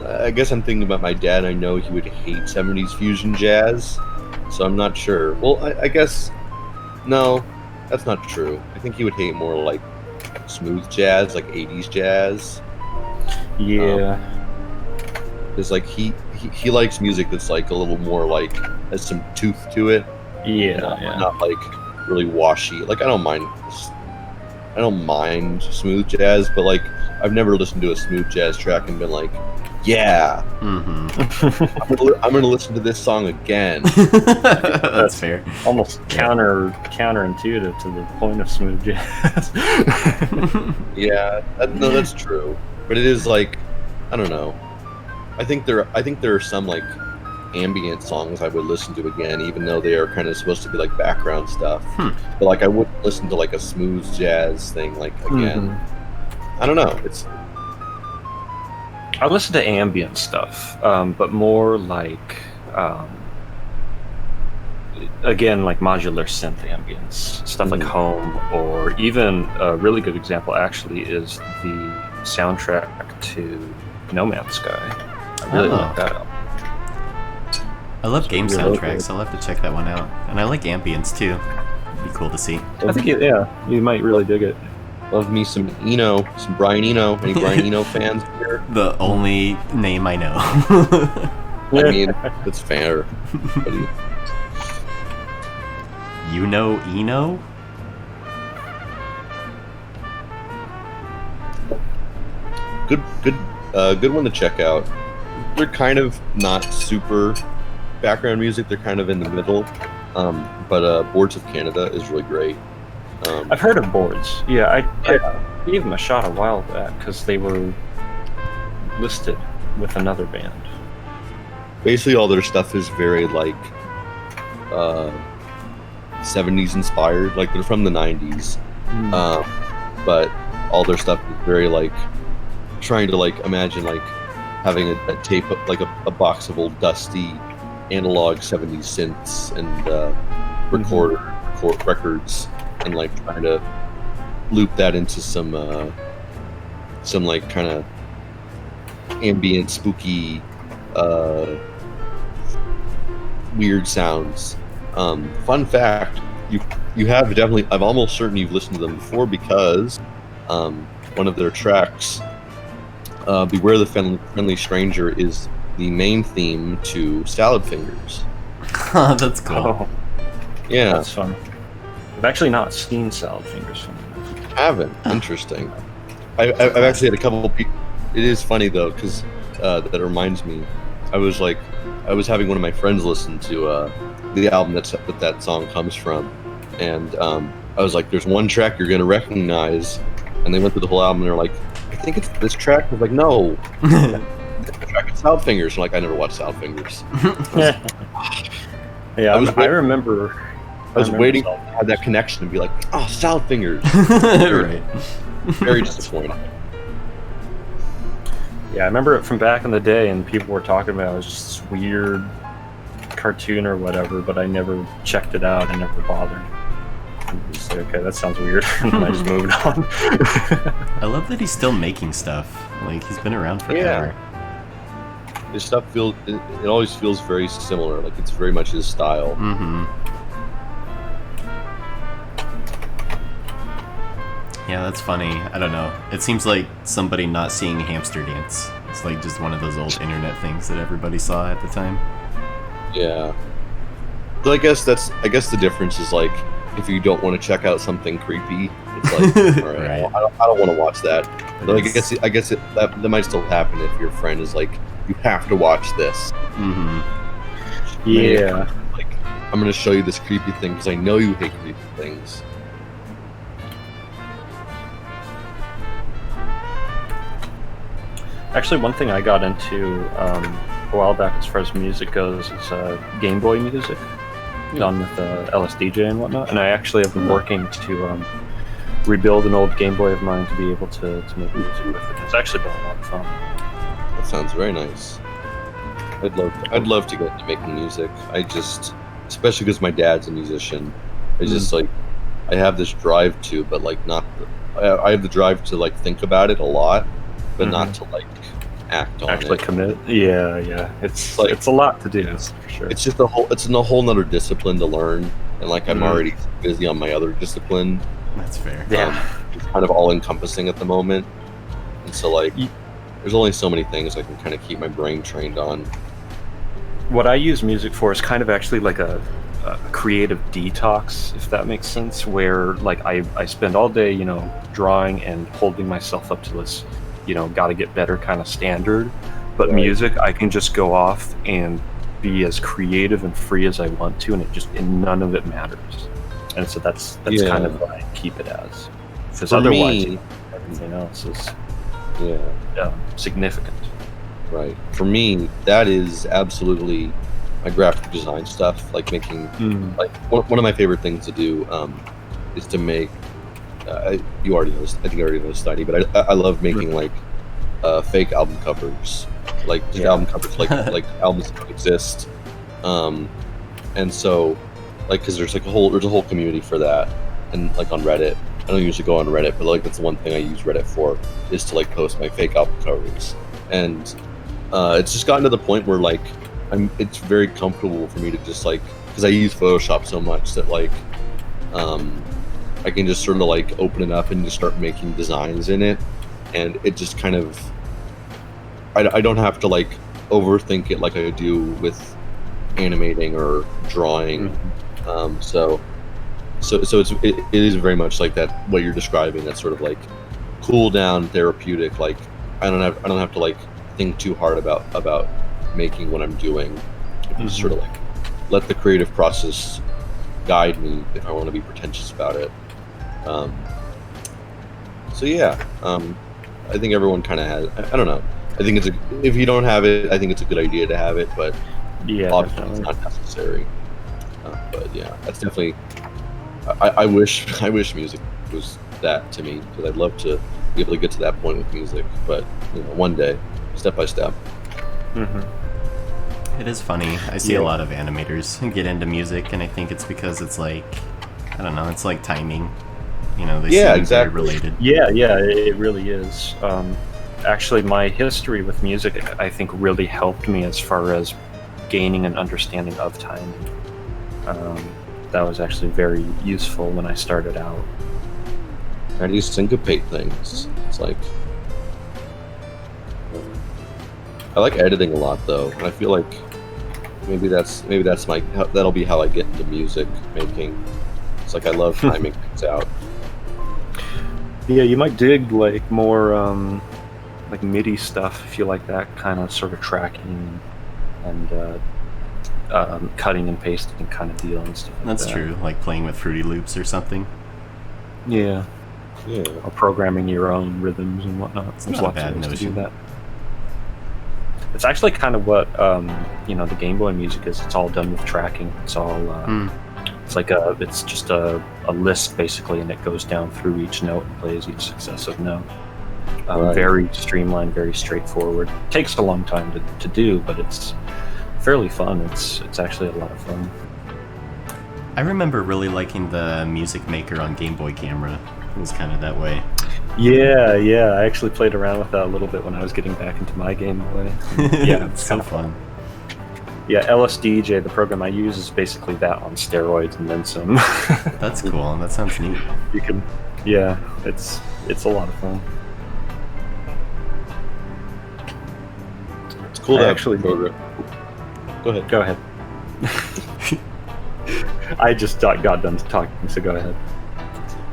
Speaker 3: I guess I'm thinking about my dad. I know he would hate 70s fusion jazz, so I'm not sure. Well, I guess no, that's not true. I think he would hate more like smooth jazz, like 80s jazz.
Speaker 2: Yeah.
Speaker 3: Because like he likes music that's like a little more like has some tooth to it. Not like really washy. Like I don't mind smooth jazz, but like I've never listened to a smooth jazz track and been like, yeah, I'm gonna listen to this song again.
Speaker 1: That's fair.
Speaker 2: Almost counterintuitive to the point of smooth jazz.
Speaker 3: Yeah, that's true. But it is like, I don't know. I think there are some like ambient songs I would listen to again, even though they are kind of supposed to be like background stuff. But like I wouldn't listen to like a smooth jazz thing like again. I don't know.
Speaker 2: I listen to ambient stuff, but more like, again, like modular synth ambience, stuff like Home, or even a really good example actually is the soundtrack to No Man's Sky. I really like that album.
Speaker 1: I love game
Speaker 2: really
Speaker 1: soundtracks.
Speaker 2: good.
Speaker 1: I'll have to check that one out. And I like ambience too. It'd be cool to see.
Speaker 2: I think, you might really dig it.
Speaker 3: Love me some Eno, some Brian Eno. Any Brian Eno fans here?
Speaker 1: The only name I know.
Speaker 3: I mean, that's fair. But
Speaker 1: You know Eno?
Speaker 3: good one to check out. They're kind of not super background music. They're kind of in the middle. But Boards of Canada is really great.
Speaker 2: I've heard of Boards. Yeah, I gave them a shot a while back because they were listed with another band.
Speaker 3: Basically, all their stuff is very like 70s inspired. Like they're from the 90s, but all their stuff is very like trying to like imagine like having a tape, like a box of old dusty analog 70s synths and records, and like trying to loop that into some like kind of ambient, spooky, weird sounds. Fun fact: you have definitely. I'm almost certain you've listened to them before because one of their tracks Beware the Friendly Stranger is the main theme to Salad Fingers.
Speaker 1: That's cool.
Speaker 2: Oh,
Speaker 3: Yeah,
Speaker 2: that's fun. I've actually not seen Salad Fingers.
Speaker 3: haven't. Interesting. I've actually had a couple of people. It is funny though, because that reminds me. I was having one of my friends listen to the album that song comes from, and I was like, "There's one track you're gonna recognize," and they went through the whole album and they're like, "I think it's this track." I was like, "No, the track is Salad Fingers." I'm like, I never watched Salad Fingers.
Speaker 2: Yeah, I remember.
Speaker 3: I was waiting to have that connection and be like, "Oh, Salad Fingers."
Speaker 1: Right.
Speaker 3: Very disappointing.
Speaker 2: Yeah, I remember it from back in the day, and people were talking about it was just this weird cartoon or whatever, but I never checked it out. I never bothered. I was just like, okay, that sounds weird, and then I just moved on.
Speaker 1: I love that he's still making stuff. Like, he's been around forever.
Speaker 3: His stuff it always feels very similar. Like it's very much his style.
Speaker 1: Mm-hmm. Yeah, that's funny. I don't know. It seems like somebody not seeing Hamster Dance. It's like just one of those old internet things that everybody saw at the time.
Speaker 3: Yeah. So I guess the difference is like if you don't want to check out something creepy, it's like all right,
Speaker 1: Right.
Speaker 3: I don't want to watch that. But I guess that might still happen if your friend is like, you have to watch this.
Speaker 1: Mm-hmm.
Speaker 2: Yeah.
Speaker 3: Like, I'm gonna show you this creepy thing because I know you hate creepy things.
Speaker 2: Actually, one thing I got into a while back as far as music goes is Game Boy music, done with LSDJ and whatnot. And I actually have been working to rebuild an old Game Boy of mine to be able to make music with it. It's actually been a lot of fun.
Speaker 3: That sounds very nice. I'd love to get into making music. Especially because my dad's a musician. I just like, I have this drive to, but like not. I have the drive to like think about it a lot, but not to like act on
Speaker 2: Actually
Speaker 3: it.
Speaker 2: commit. Yeah. It's
Speaker 3: Like-
Speaker 2: it's a lot to do, for sure.
Speaker 3: It's just it's a whole nother discipline to learn, and like I'm already busy on my other discipline.
Speaker 1: That's fair.
Speaker 2: Yeah.
Speaker 3: It's kind of all encompassing at the moment, and so like, there's only so many things I can kind of keep my brain trained on.
Speaker 2: What I use music for is kind of actually like a creative detox, if that makes sense, where like I spend all day, drawing and holding myself up to this, gotta get better kind of standard. But
Speaker 3: Right.
Speaker 2: music, I can just go off and be as creative and free as I want to, and none of it matters. And so that's kind of what I keep it as. Because
Speaker 3: For
Speaker 2: otherwise,
Speaker 3: me-
Speaker 2: everything else is
Speaker 3: Yeah.
Speaker 2: significant.
Speaker 3: Right. For me, that is absolutely my graphic design stuff. Like making, like one of my favorite things to do is to make. You already know. I think you already know this, Steiny, but I love making like fake album covers, like just album covers, like albums that don't exist. And so, like, because there's a whole community for that, and like on Reddit. I don't usually go on Reddit, but like that's the one thing I use Reddit for, is to like post my fake album covers. And it's just gotten to the point where like it's very comfortable for me to just like, because I use Photoshop so much that like I can just sort of like open it up and just start making designs in it, and it just kind of I don't have to like overthink it like I do with animating or drawing. So it is very much like that, what you're describing, that sort of like cool down, therapeutic. Like I don't have to like think too hard about making what I'm doing. I can just sort of like let the creative process guide me if I want to be pretentious about it. So yeah, I think everyone kind of has. I don't know. I think if you don't have it, I think it's a good idea to have it, but
Speaker 2: Yeah,
Speaker 3: obviously it's not necessary. But yeah, that's definitely. I wish music was that to me, because I'd love to be able to get to that point with music. But one day, step by step.
Speaker 1: It is funny. I see a lot of animators get into music, and I think it's because it's like, I don't know, it's like timing. They seem
Speaker 3: exactly.
Speaker 1: very related.
Speaker 2: Yeah, it really is. Actually, my history with music, I think, really helped me as far as gaining an understanding of timing. That was actually very useful when I started out.
Speaker 3: How do you syncopate things? It's like I like editing a lot though, and I feel like maybe that's that'll be how I get into music making. It's like I love timing things out.
Speaker 2: Yeah, you might dig like more like MIDI stuff if you like that kind of sort of tracking and cutting and pasting kind of deal and stuff.
Speaker 1: That's
Speaker 2: like
Speaker 1: true, like playing with Fruity Loops or something.
Speaker 2: Yeah,
Speaker 3: Yeah.
Speaker 2: or programming your own rhythms and whatnot.
Speaker 1: It's
Speaker 2: There's
Speaker 1: not a
Speaker 2: lots
Speaker 1: bad
Speaker 2: of ways to do
Speaker 1: notion.
Speaker 2: that. It's actually kind of what the Game Boy music is. It's all done with tracking. It's all it's like it's just a list basically, and it goes down through each note and plays each successive note.
Speaker 3: Right.
Speaker 2: Very streamlined, very straightforward. Takes a long time to do, but it's fairly fun. It's actually a lot of fun.
Speaker 1: I remember really liking the Music Maker on Game Boy Camera. It was kind of that way.
Speaker 2: Yeah. I actually played around with that a little bit when I was getting back into my Game Boy. Yeah,
Speaker 1: it's so fun.
Speaker 2: Yeah, LSDJ, the program I use, is basically that on steroids and then some.
Speaker 1: That's cool. That sounds neat.
Speaker 2: You can, yeah, it's a lot of fun.
Speaker 3: It's cool
Speaker 2: I
Speaker 3: to have
Speaker 2: actually-
Speaker 3: program. Go ahead.
Speaker 2: Go ahead. I just got done talking, so go ahead.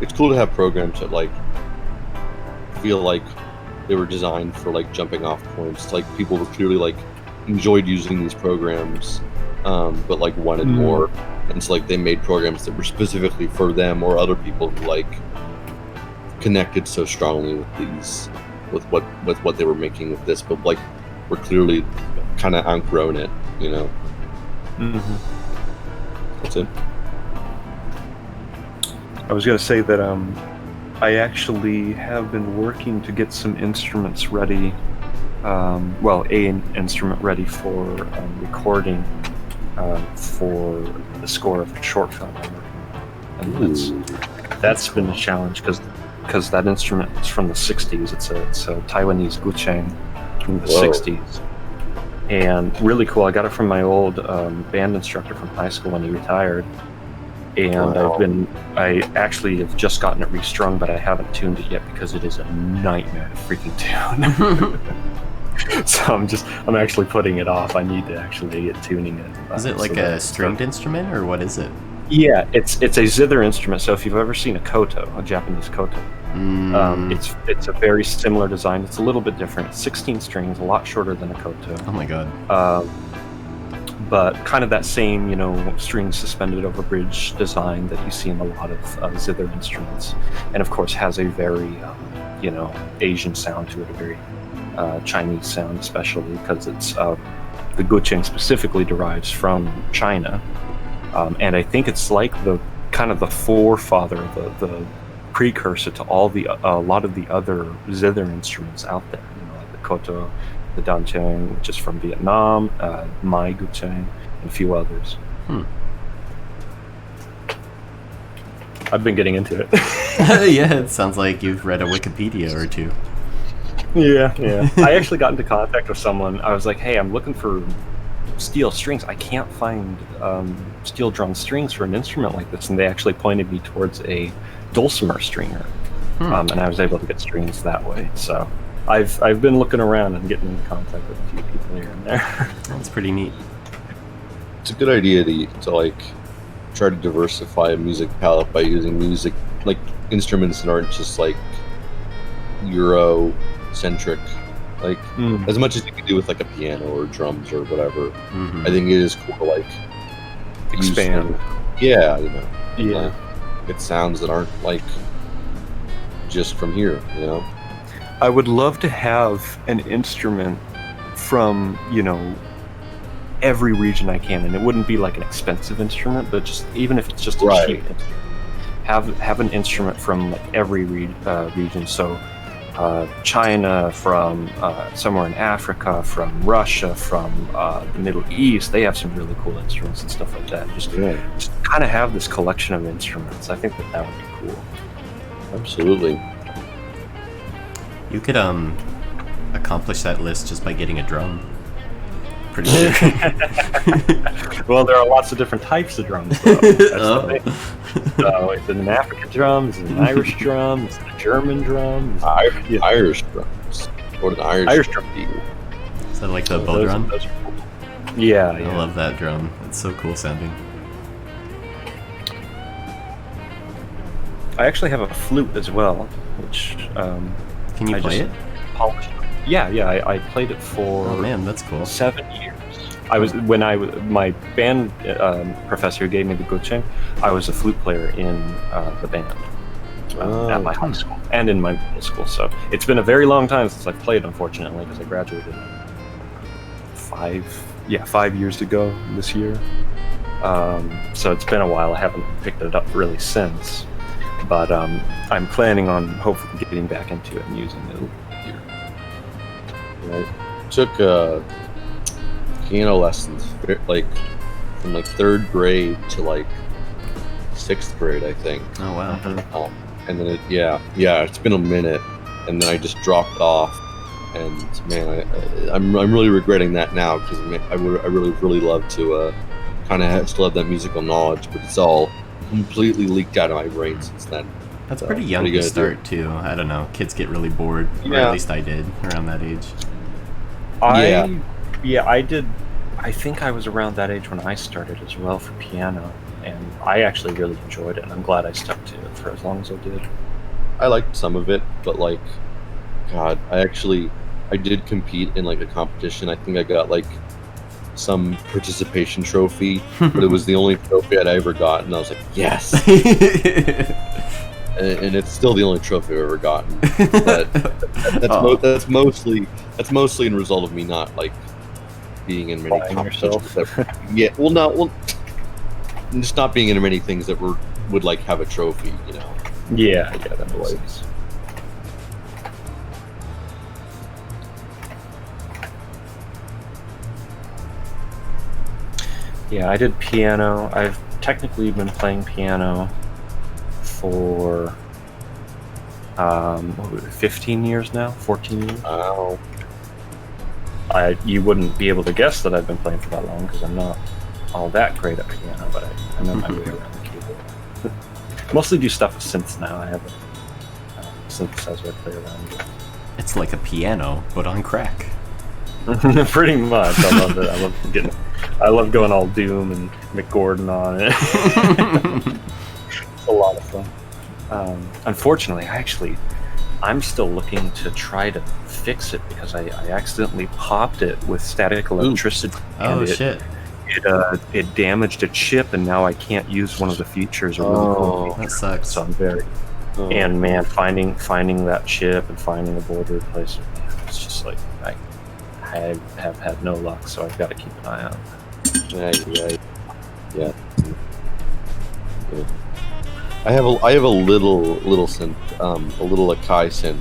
Speaker 3: It's cool to have programs that like feel like they were designed for like jumping off points. Like people were clearly like enjoyed using these programs, but like wanted more, and so like they made programs that were specifically for them or other people who like connected so strongly with these, with what they were making with this, but like were clearly kind of outgrown it, you know. That's it.
Speaker 2: I was going to say that I actually have been working to get some instruments ready. An instrument ready for recording for the score of a short film I'm working on. And that's been a challenge because that instrument is from the 60s. It's a Taiwanese gucheng from the 60s. And really cool. I got it from my old band instructor from high school when he retired. And
Speaker 3: Wow.
Speaker 2: I actually have just gotten it restrung, but I haven't tuned it yet because it is a nightmare to freaking tune. So I'm actually putting it off. I need to actually get tuning it.
Speaker 1: Is it like
Speaker 2: so
Speaker 1: a
Speaker 2: that-
Speaker 1: stringed instrument, or what is it?
Speaker 2: Yeah, it's a zither instrument. So if you've ever seen a koto, a Japanese koto, it's a very similar design. It's a little bit different. It's 16 strings, a lot shorter than a koto.
Speaker 1: Oh my god.
Speaker 2: But kind of that same, string suspended over bridge design that you see in a lot of zither instruments, and of course has a very, Asian sound to it, a very Chinese sound, especially because it's the gucheng specifically derives from China, and I think it's like the kind of the forefather, the precursor to a lot of the other zither instruments out there, like the koto, the dancheng, which is from Vietnam, Mai gucheng, and a few others. I've been getting into it.
Speaker 1: Yeah, it sounds like you've read a Wikipedia or two.
Speaker 2: Yeah. I actually got into contact with someone. I was like, hey, I'm looking for steel strings. I can't find steel drum strings for an instrument like this. And they actually pointed me towards a dulcimer stringer. And I was able to get strings that way. So I've been looking around and getting in contact with a few people here and there.
Speaker 1: That's pretty neat.
Speaker 3: It's a good idea to like try to diversify a music palette by using music like instruments that aren't just like Euro centric, like as much as you can do with like a piano or drums or whatever. I think it is cool to like
Speaker 2: Expand.
Speaker 3: Yeah,
Speaker 2: Yeah.
Speaker 3: get sounds that aren't like just from here,
Speaker 2: I would love to have an instrument from, every region I can, and it wouldn't be like an expensive instrument, but just even if it's just a
Speaker 3: Right.
Speaker 2: cheap instrument, have an instrument from like every region. So China, from somewhere in Africa, from Russia, from the Middle East, they have some really cool instruments and stuff like that. Just kind of have this collection of instruments. I think that would be cool.
Speaker 3: Absolutely.
Speaker 1: You could accomplish that list just by getting a drum. Pretty sure.
Speaker 2: Well, there are lots of different types of drums, though. That's the
Speaker 1: Oh.
Speaker 2: thing. So it's an African drum, it's an Irish drum, it's a German drum.
Speaker 3: Irish drums. What an Irish
Speaker 2: Irish drum.
Speaker 1: Is that like the bow drum?
Speaker 2: Those are cool. Yeah,
Speaker 1: I love that drum. It's so cool sounding.
Speaker 2: I actually have a flute as well, which
Speaker 1: Can you play it?
Speaker 2: Polished. Yeah, I played it for
Speaker 1: Oh man, that's cool.
Speaker 2: 7 years. My band professor who gave me the guqin, I was a flute player in the band at my high school and in my middle school. So it's been a very long time since I've played, unfortunately, because I graduated 5 years ago this year. So it's been a while. I haven't picked it up really since. But I'm planning on hopefully getting back into it and using it here.
Speaker 3: I took piano lessons like from like 3rd grade to like 6th grade, I think.
Speaker 1: Oh wow.
Speaker 3: And then it's been a minute, and then I just dropped off. And man, I'm really regretting that now, because I really love to kind of still have that musical knowledge, but it's all completely leaked out of my brain since then.
Speaker 1: That's pretty young to start too. I don't know. Kids get really bored, or at least I did around that age.
Speaker 2: I did. I think I was around that age when I started as well for piano, and I actually really enjoyed it, and I'm glad I stuck to it for as long as I did.
Speaker 3: I liked some of it, but like, God, I did compete in like a competition. I think I got like some participation trophy, but it was the only trophy I'd ever gotten. I was like, yes. And it's still the only trophy I've ever gotten. But that's mostly in result of me not like being in many competitions. Just not being in many things that would like have a trophy, you know.
Speaker 2: Yeah, that was. Yeah, I did piano. I've technically been playing piano for 15 years now, 14 years.
Speaker 3: Wow.
Speaker 2: You wouldn't be able to guess that I've been playing for that long, because I'm not all that great at piano, but I know my way around the keyboard. Mostly do stuff with synths now. I have a synthesizer I play around with.
Speaker 1: It's like a piano, but on crack.
Speaker 2: Pretty much. I love it. I love going all Doom and McGordon on it. It's a lot of fun. Unfortunately, I'm still looking to try to fix it, because I accidentally popped it with static electricity.
Speaker 1: Oh shit!
Speaker 2: It damaged a chip, and now I can't use one of the features.
Speaker 1: That sucks.
Speaker 2: So I'm very. And man, finding that chip and finding a board to replace it, it's just like I have had no luck. So I've got to keep an eye on it.
Speaker 3: Yeah. I have a little synth, a little Akai synth.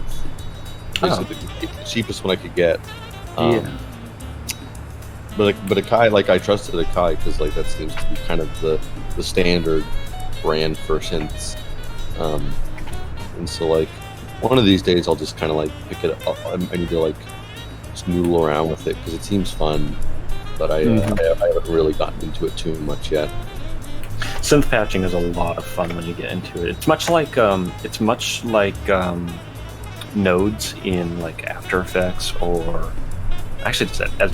Speaker 3: Basically the cheapest one I could get. But Akai, like, I trusted Akai because like that seems to be kind of the standard brand for synths. And so like one of these days I'll just kind of like pick it up. I need to like just noodle around with it because it seems fun, but I haven't really gotten into it too much yet.
Speaker 2: Synth patching is a lot of fun when you get into it. It's much like nodes in like After Effects, or actually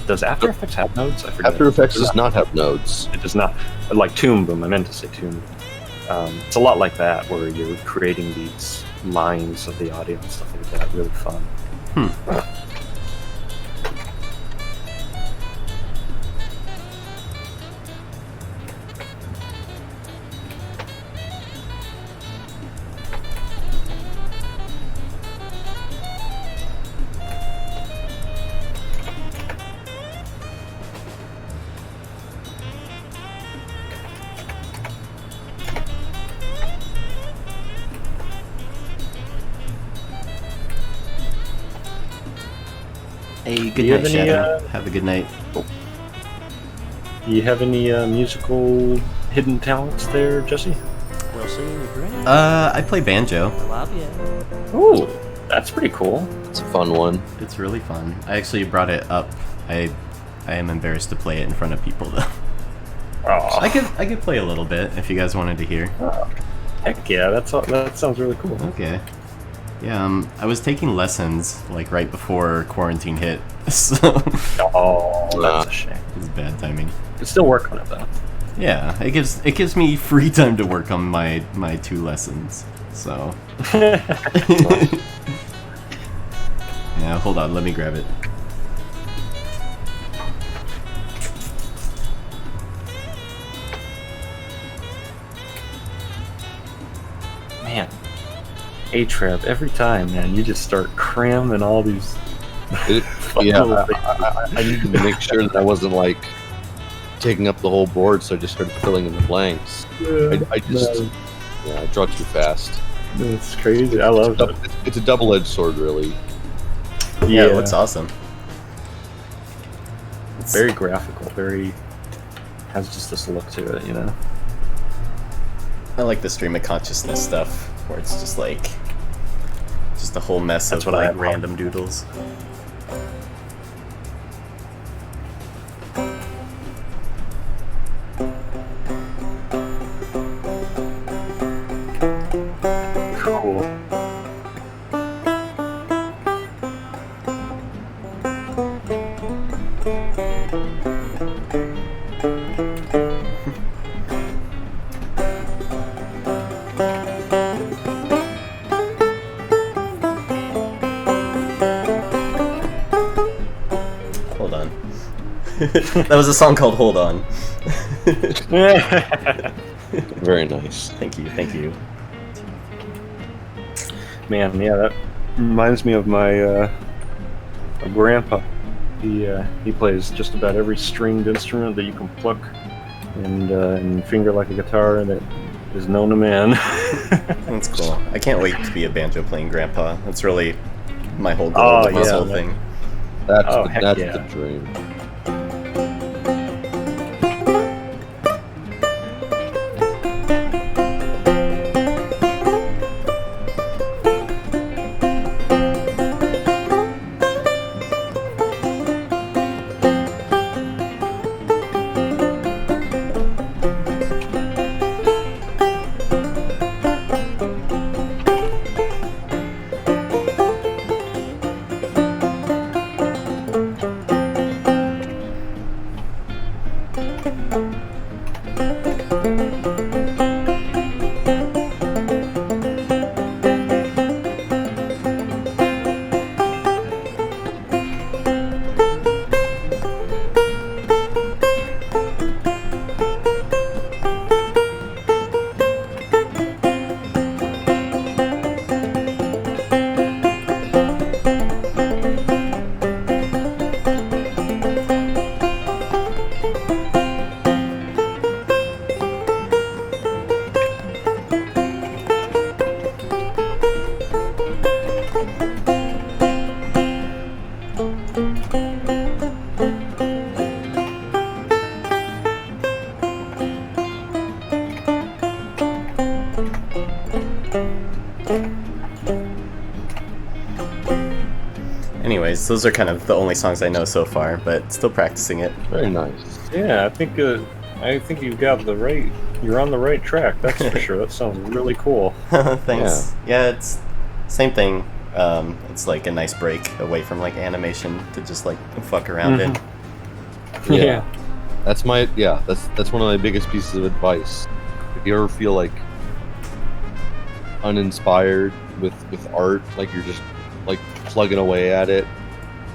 Speaker 2: does After Effects have nodes? I forget.
Speaker 3: After Effects does not have nodes.
Speaker 2: It does not. Like Toon Boom, I meant to say Toon Boom. It's a lot like that, where you're creating these lines of the audio and stuff like that. Really fun.
Speaker 1: Hey, good night, Shadow. Have a good night.
Speaker 2: Do you have any musical hidden talents there, Jesse?
Speaker 4: We'll see you, great.
Speaker 1: I play banjo.
Speaker 4: I love you.
Speaker 2: Ooh, that's pretty cool.
Speaker 3: It's a fun one.
Speaker 1: It's really fun. I actually brought it up. I am embarrassed to play it in front of people though.
Speaker 2: Oh.
Speaker 1: I could play a little bit if you guys wanted to hear.
Speaker 2: Heck yeah, that sounds really cool.
Speaker 1: Okay. Yeah, I was taking lessons like right before quarantine hit, So
Speaker 2: Oh, that's a shame.
Speaker 1: it's bad timing.
Speaker 2: Can still work on it though.
Speaker 1: Yeah, it gives me free time to work on my 2 lessons. So yeah, hold on, let me grab it.
Speaker 2: Man, A-Trap, every time, man, you just start cramming all these.
Speaker 3: Yeah, I needed to make sure that I wasn't like taking up the whole board, so I just started filling in the blanks. I draw too fast.
Speaker 2: It's crazy. I love it.
Speaker 3: It's a double-edged sword, really.
Speaker 1: Yeah, it looks awesome.
Speaker 2: It's very graphical. Very has just this look to it, you know.
Speaker 1: I like the stream of consciousness stuff, where it's just like just a whole mess
Speaker 2: That's
Speaker 1: of
Speaker 2: what I
Speaker 1: like
Speaker 2: have.
Speaker 1: random doodles.
Speaker 2: Cool.
Speaker 1: Hold on. That was a song called Hold On.
Speaker 3: Very nice.
Speaker 1: Thank you, thank you.
Speaker 2: Man, yeah, that reminds me of my grandpa. He plays just about every stringed instrument that you can pluck and finger like a guitar that is known to man.
Speaker 1: That's cool. I can't wait to be a banjo playing grandpa. That's really my whole goal with this
Speaker 2: yeah,
Speaker 1: whole
Speaker 2: that-
Speaker 1: thing.
Speaker 2: Oh, heck
Speaker 3: That's
Speaker 2: yeah.
Speaker 3: the dream.
Speaker 1: Anyways, those are kind of the only songs I know so far, but still practicing it.
Speaker 3: Very nice.
Speaker 2: Yeah, I think you've got the right. You're on the right track. That's for sure. That sounds really cool.
Speaker 1: Thanks. Yeah, it's same thing. It's like a nice break away from like animation to just like fuck around in.
Speaker 3: Yeah. That's one of my biggest pieces of advice. If you ever feel like uninspired with art, like you're just like plugging away at it,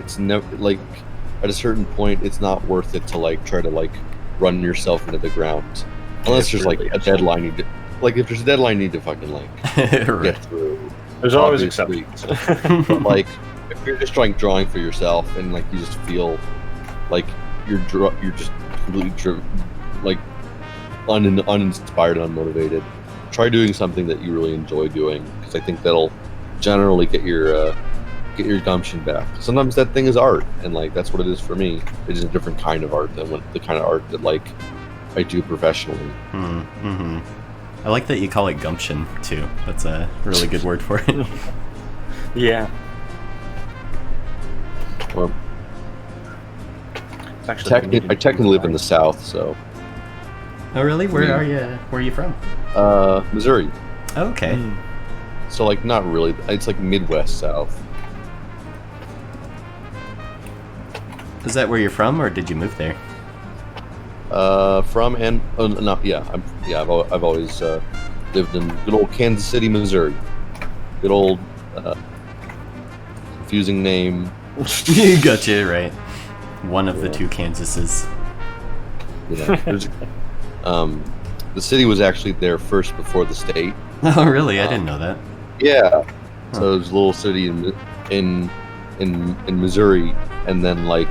Speaker 3: it's never like at a certain point it's not worth it to like try to like run yourself into the ground unless there's like a deadline you need to, like if there's a deadline you need to fucking like get through.
Speaker 2: There's always
Speaker 3: obviously.
Speaker 2: exceptions.
Speaker 3: But like if you're just drawing for yourself and like you just feel like you're just completely like uninspired and unmotivated, try doing something that you really enjoy doing, because I think that'll generally get your gumption back. Sometimes that thing is art, and like that's what it is for me. It is a different kind of art than the kind of art that like I do professionally.
Speaker 1: Mm-hmm. I like that you call it gumption too. That's a really good word for it.
Speaker 2: Yeah.
Speaker 3: Well,
Speaker 2: It's actually
Speaker 3: I technically live in the South, so
Speaker 1: Oh really? Where are you? Where are you from?
Speaker 3: Missouri.
Speaker 1: Okay.
Speaker 3: So like not really. It's like Midwest South.
Speaker 1: Is that where you're from, or did you move there?
Speaker 3: From and not yeah, I've always lived in good old Kansas City, Missouri. Good old confusing name.
Speaker 1: You gotcha, right. One of the two Kansases.
Speaker 3: Yeah, the city was actually there first before the state.
Speaker 1: Oh, really? I didn't know that.
Speaker 3: Yeah. So it was a little city in Missouri, and then like,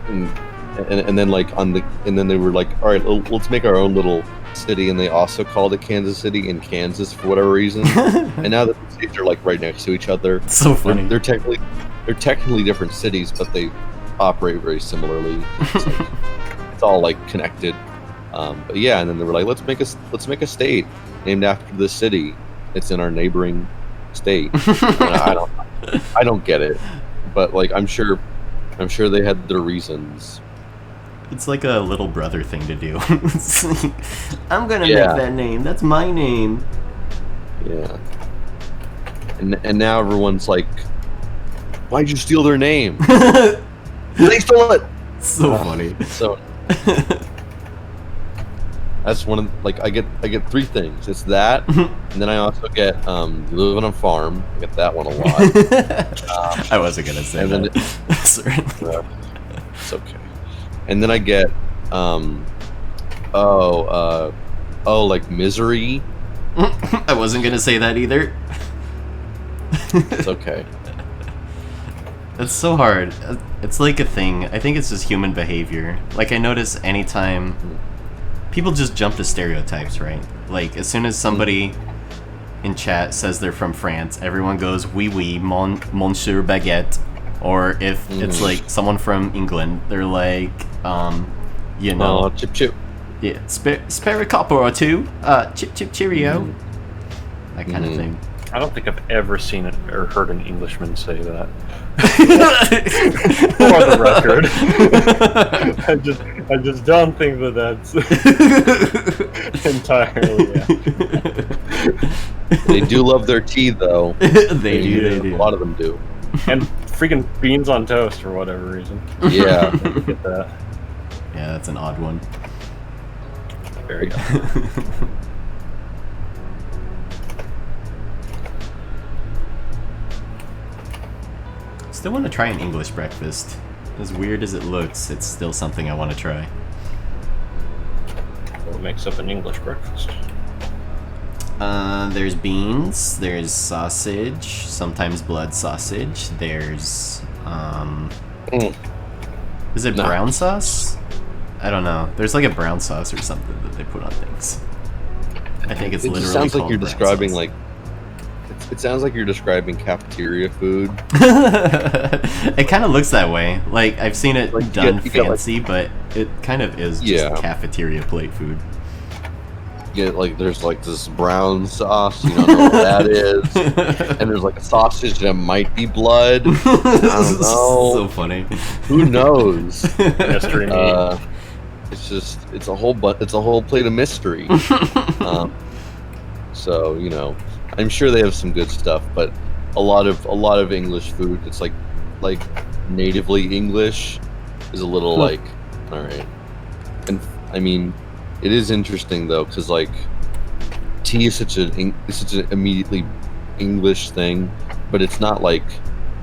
Speaker 3: and then like and then they were like, all right, let's make our own little city, and they also called it Kansas City in Kansas for whatever reason. And now the states are like right next to each other.
Speaker 1: It's so funny.
Speaker 3: They're technically different cities, but they operate very similarly. It's all like connected. But yeah, and then they were like, let's make a state named after this city. It's in our neighboring state. And I don't get it, but like I'm sure they had their reasons.
Speaker 1: It's like a little brother thing to do. It's like, I'm gonna
Speaker 3: Yeah.
Speaker 1: make that name. That's my name.
Speaker 3: Yeah. And now everyone's like, why'd you steal their name? They stole it.
Speaker 1: So funny.
Speaker 3: So that's one of like I get three things. It's that, and then I also get you live on a farm. I get that one a lot.
Speaker 1: I wasn't gonna say
Speaker 3: and then
Speaker 1: that. Sorry.
Speaker 3: It's okay. And then I get like misery.
Speaker 1: I wasn't gonna say that either.
Speaker 3: It's okay.
Speaker 1: It's so hard. It's like a thing. I think it's just human behavior. Like, I notice anytime people just jump to stereotypes, right? Like, as soon as somebody in chat says they're from France, everyone goes, oui, monsieur baguette. Or if it's like someone from England, they're like, you know,
Speaker 3: Chip chip.
Speaker 1: yeah, spare a copper or two, chip cheerio, that kind of thing.
Speaker 2: I don't think I've ever seen it or heard an Englishman say that. For the record, I just don't think that's entirely. Yeah.
Speaker 3: They do love their tea, though.
Speaker 1: They do.
Speaker 3: A lot of them do.
Speaker 2: And freaking beans on toast for whatever reason.
Speaker 3: Yeah.
Speaker 2: Get that.
Speaker 1: Yeah, that's an odd one.
Speaker 2: Very odd.
Speaker 1: Still want to try an English breakfast. As weird as it looks, it's still something I want to try.
Speaker 2: What makes up an English breakfast?
Speaker 1: There's beans, there's sausage, sometimes blood sausage, there's, is it
Speaker 3: No.
Speaker 1: brown sauce? I don't know. There's like a brown sauce or something that they put on things. I think it's
Speaker 3: It
Speaker 1: literally
Speaker 3: just sounds like
Speaker 1: called
Speaker 3: you're
Speaker 1: brown
Speaker 3: describing
Speaker 1: sauce.
Speaker 3: like. It sounds like you're describing cafeteria food.
Speaker 1: It kind of looks that way. Like, I've seen it
Speaker 3: Like, you
Speaker 1: done
Speaker 3: get, like-
Speaker 1: fancy, but it kind of is just
Speaker 3: Yeah.
Speaker 1: cafeteria plate food.
Speaker 3: Get like there's like this brown sauce, you don't know what that is, and there's like a sausage that might be blood. I don't know.
Speaker 1: So funny.
Speaker 3: Who knows?
Speaker 2: Mystery meat.
Speaker 3: It's a whole plate of mystery. So you know, I'm sure they have some good stuff, but a lot of English food, it's like natively English, is a little like, all right. And I mean, it is interesting though, because like tea is such an immediately English thing, but it's not like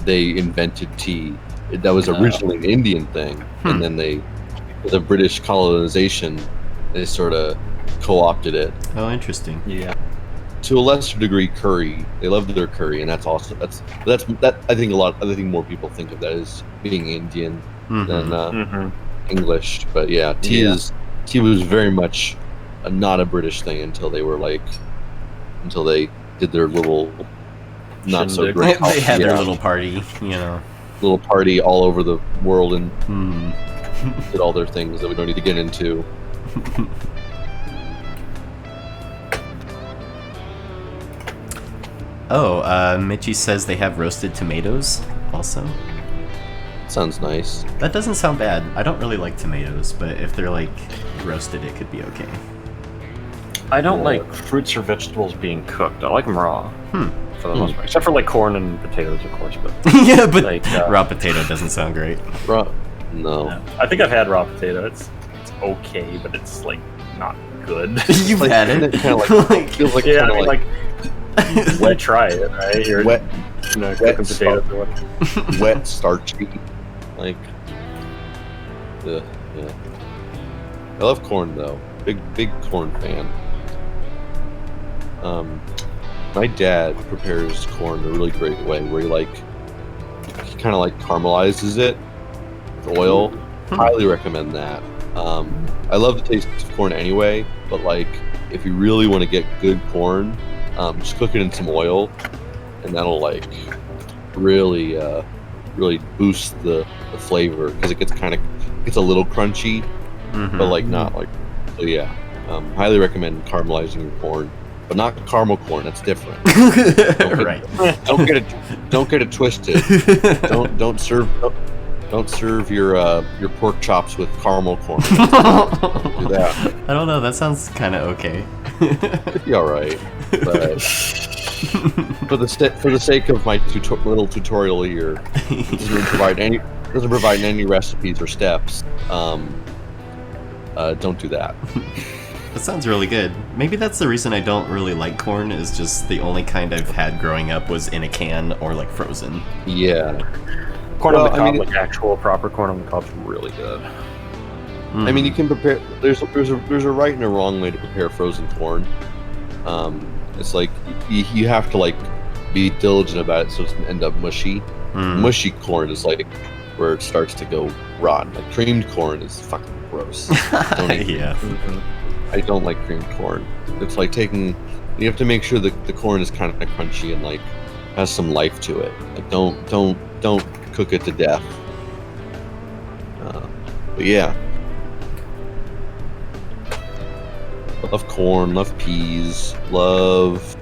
Speaker 3: they invented tea. That was originally an Indian thing, and then with the British colonization, they sort of co-opted it.
Speaker 1: Oh, interesting.
Speaker 2: Yeah.
Speaker 3: To a lesser degree, curry. They love their curry, and that's also that. I think more people think of that as being Indian than English. But yeah, tea was very much not a British thing until they did their little not so
Speaker 2: Shindig.
Speaker 3: great.
Speaker 1: They had their little party, you know.
Speaker 3: little party all over the world and
Speaker 1: Hmm.
Speaker 3: did all their things that we don't need to get into.
Speaker 1: Oh, Mitchie says they have roasted tomatoes also.
Speaker 3: Sounds nice.
Speaker 1: That doesn't sound bad. I don't really like tomatoes, but if they're like roasted, it could be okay.
Speaker 2: I don't like fruits or vegetables being cooked. I like them raw. For the most
Speaker 3: Hmm.
Speaker 2: part. Except for like corn and potatoes, of course. But
Speaker 1: Yeah, but
Speaker 2: Like,
Speaker 1: raw potato doesn't sound great.
Speaker 3: No.
Speaker 2: No. I think I've had raw potato. It's okay, but it's like not good.
Speaker 1: You've
Speaker 3: Like,
Speaker 1: had
Speaker 3: isn't
Speaker 1: it.
Speaker 3: it kinda like- feels like
Speaker 2: yeah, I
Speaker 3: kinda
Speaker 2: mean, like wet. Try it, right? You're
Speaker 3: wet,
Speaker 2: cooking
Speaker 3: wet
Speaker 2: potatoes or what?
Speaker 3: wet, starchy. Like, yeah. I love corn though. Big corn fan. My dad prepares corn a really great way, where he kind of like caramelizes it with oil. Highly recommend that. I love the taste of corn anyway, but like if you really want to get good corn, just cook it in some oil, and that'll like really boost the flavor, because it gets a little crunchy, but like not like. So yeah, highly recommend caramelizing your corn, but not caramel corn. That's different.
Speaker 1: Right.
Speaker 3: Don't get it twisted. Don't serve your pork chops with caramel corn. Don't do that.
Speaker 1: I don't know. That sounds kind of okay.
Speaker 3: It'd be all right, but for the sake of my little tutorial here, it doesn't provide any recipes or steps. Don't do that.
Speaker 1: That sounds really good. Maybe that's the reason I don't really like corn, is just the only kind I've had growing up was in a can or like frozen.
Speaker 3: Yeah.
Speaker 2: Corn on the
Speaker 3: Well,
Speaker 2: cob,
Speaker 3: I mean,
Speaker 2: like actual proper corn on the cob's really good.
Speaker 3: I mean, you can prepare. There's a right and a wrong way to prepare frozen corn. It's like you have to like be diligent about it, so it doesn't end up mushy. Mushy corn is like where it starts to go rotten. Like creamed corn is fucking gross.
Speaker 1: Yeah.
Speaker 3: I don't like creamed corn. It's like you have to make sure that the corn is kind of crunchy and like has some life to it. Like don't cook it to death. But yeah, love corn, love peas, love.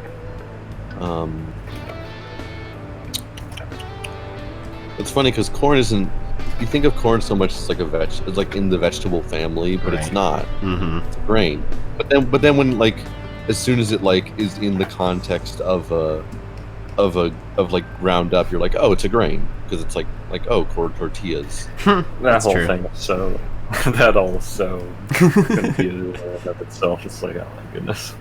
Speaker 3: It's funny because corn isn't. You think of corn so much as like it's like in the vegetable family, but it's
Speaker 1: Right.
Speaker 3: not.
Speaker 1: Mm-hmm.
Speaker 3: It's a grain. But then when like as soon as it like is in the context of like ground up, you're like, oh, it's a grain, because it's like oh, corn tortillas.
Speaker 2: That
Speaker 1: That's
Speaker 2: whole
Speaker 1: true.
Speaker 2: thing is so that all is so confusing in and of itself. It's like, oh my goodness.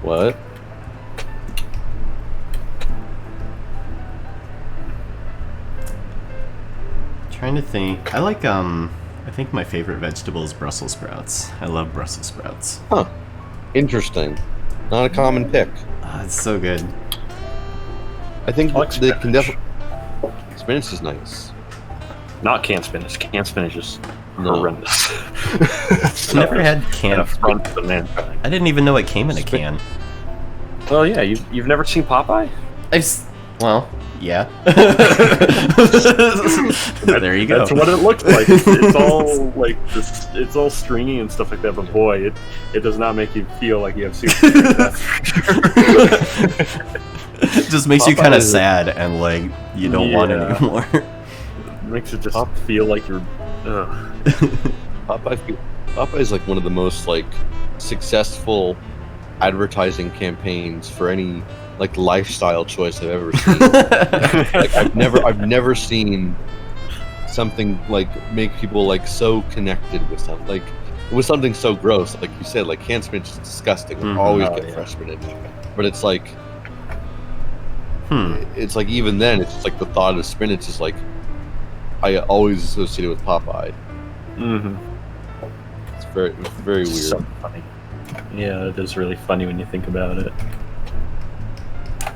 Speaker 3: What?
Speaker 1: Trying to think. I like I think my favorite vegetable is Brussels sprouts. I love Brussels sprouts.
Speaker 3: Huh. Interesting. Not a common pick.
Speaker 1: It's so good.
Speaker 3: I think
Speaker 2: I like
Speaker 3: they can
Speaker 2: spinach.
Speaker 3: definitely. Spinach is nice.
Speaker 2: Not canned spinach. Canned spinach is
Speaker 3: No.
Speaker 2: horrendous.
Speaker 1: I've never had
Speaker 2: an
Speaker 1: canned.
Speaker 2: affront to mankind.
Speaker 1: I didn't even know it came in a can.
Speaker 2: Well, yeah, you've never seen Popeye?
Speaker 1: Well, yeah. There you go.
Speaker 2: That's what it looks like. It's all like this. It's all stringy and stuff like that. But boy, it does not make you feel like you have soup. That's for sure.
Speaker 1: Just makes you
Speaker 3: Popeye
Speaker 1: kind of
Speaker 3: is-
Speaker 1: sad and like you don't want it
Speaker 2: Yeah.
Speaker 1: anymore.
Speaker 2: It makes it just feel like you're. Ugh.
Speaker 3: Popeye is like one of the most like successful advertising campaigns for any like lifestyle choice I've ever seen. Like I've never seen something like make people like so connected with something. Like it was something so gross, like you said, like canned spinach is disgusting. We
Speaker 1: Mhm.
Speaker 3: always
Speaker 2: Oh,
Speaker 3: get
Speaker 2: yeah.
Speaker 3: fresh spinach, but it's like
Speaker 1: Hmm.
Speaker 3: it's like even then, it's just like the thought of spinach is like I always associate it with Popeye.
Speaker 2: Mm-hmm.
Speaker 3: It's very weird.
Speaker 2: So funny. Yeah, it is really funny when you think about it.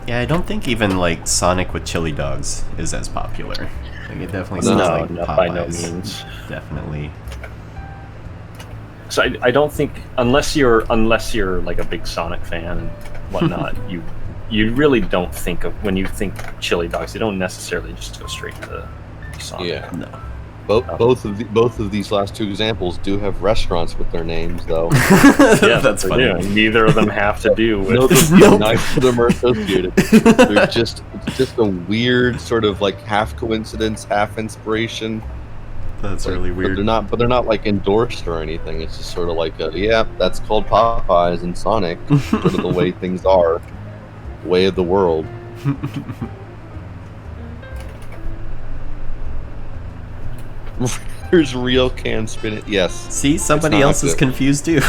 Speaker 1: Yeah, I don't think even like Sonic with chili dogs is as popular. Like it definitely
Speaker 3: No,
Speaker 1: sounds like
Speaker 2: not
Speaker 1: Popeyes.
Speaker 2: by no means.
Speaker 1: Definitely.
Speaker 2: So I don't think unless you're like a big Sonic fan and whatnot, you really don't think of when you think chili dogs. You don't necessarily just go straight to Sonic.
Speaker 3: Yeah.
Speaker 1: No.
Speaker 3: Both of these last two examples do have restaurants with their names, though.
Speaker 2: Yeah,
Speaker 1: That's
Speaker 2: they
Speaker 1: funny.
Speaker 2: do. Neither of them have to do with.
Speaker 1: Nope.
Speaker 3: Neither of them are associated. It's just a weird sort of like half coincidence, half inspiration.
Speaker 1: That's
Speaker 3: Like,
Speaker 1: really
Speaker 3: But
Speaker 1: weird.
Speaker 3: they're not like endorsed or anything. It's just sort of like that's called Popeyes and Sonic. Sort of the way things are, way of the world. There's real canned spinach. Yes.
Speaker 1: See, somebody
Speaker 3: not
Speaker 1: else is
Speaker 3: good.
Speaker 1: confused too.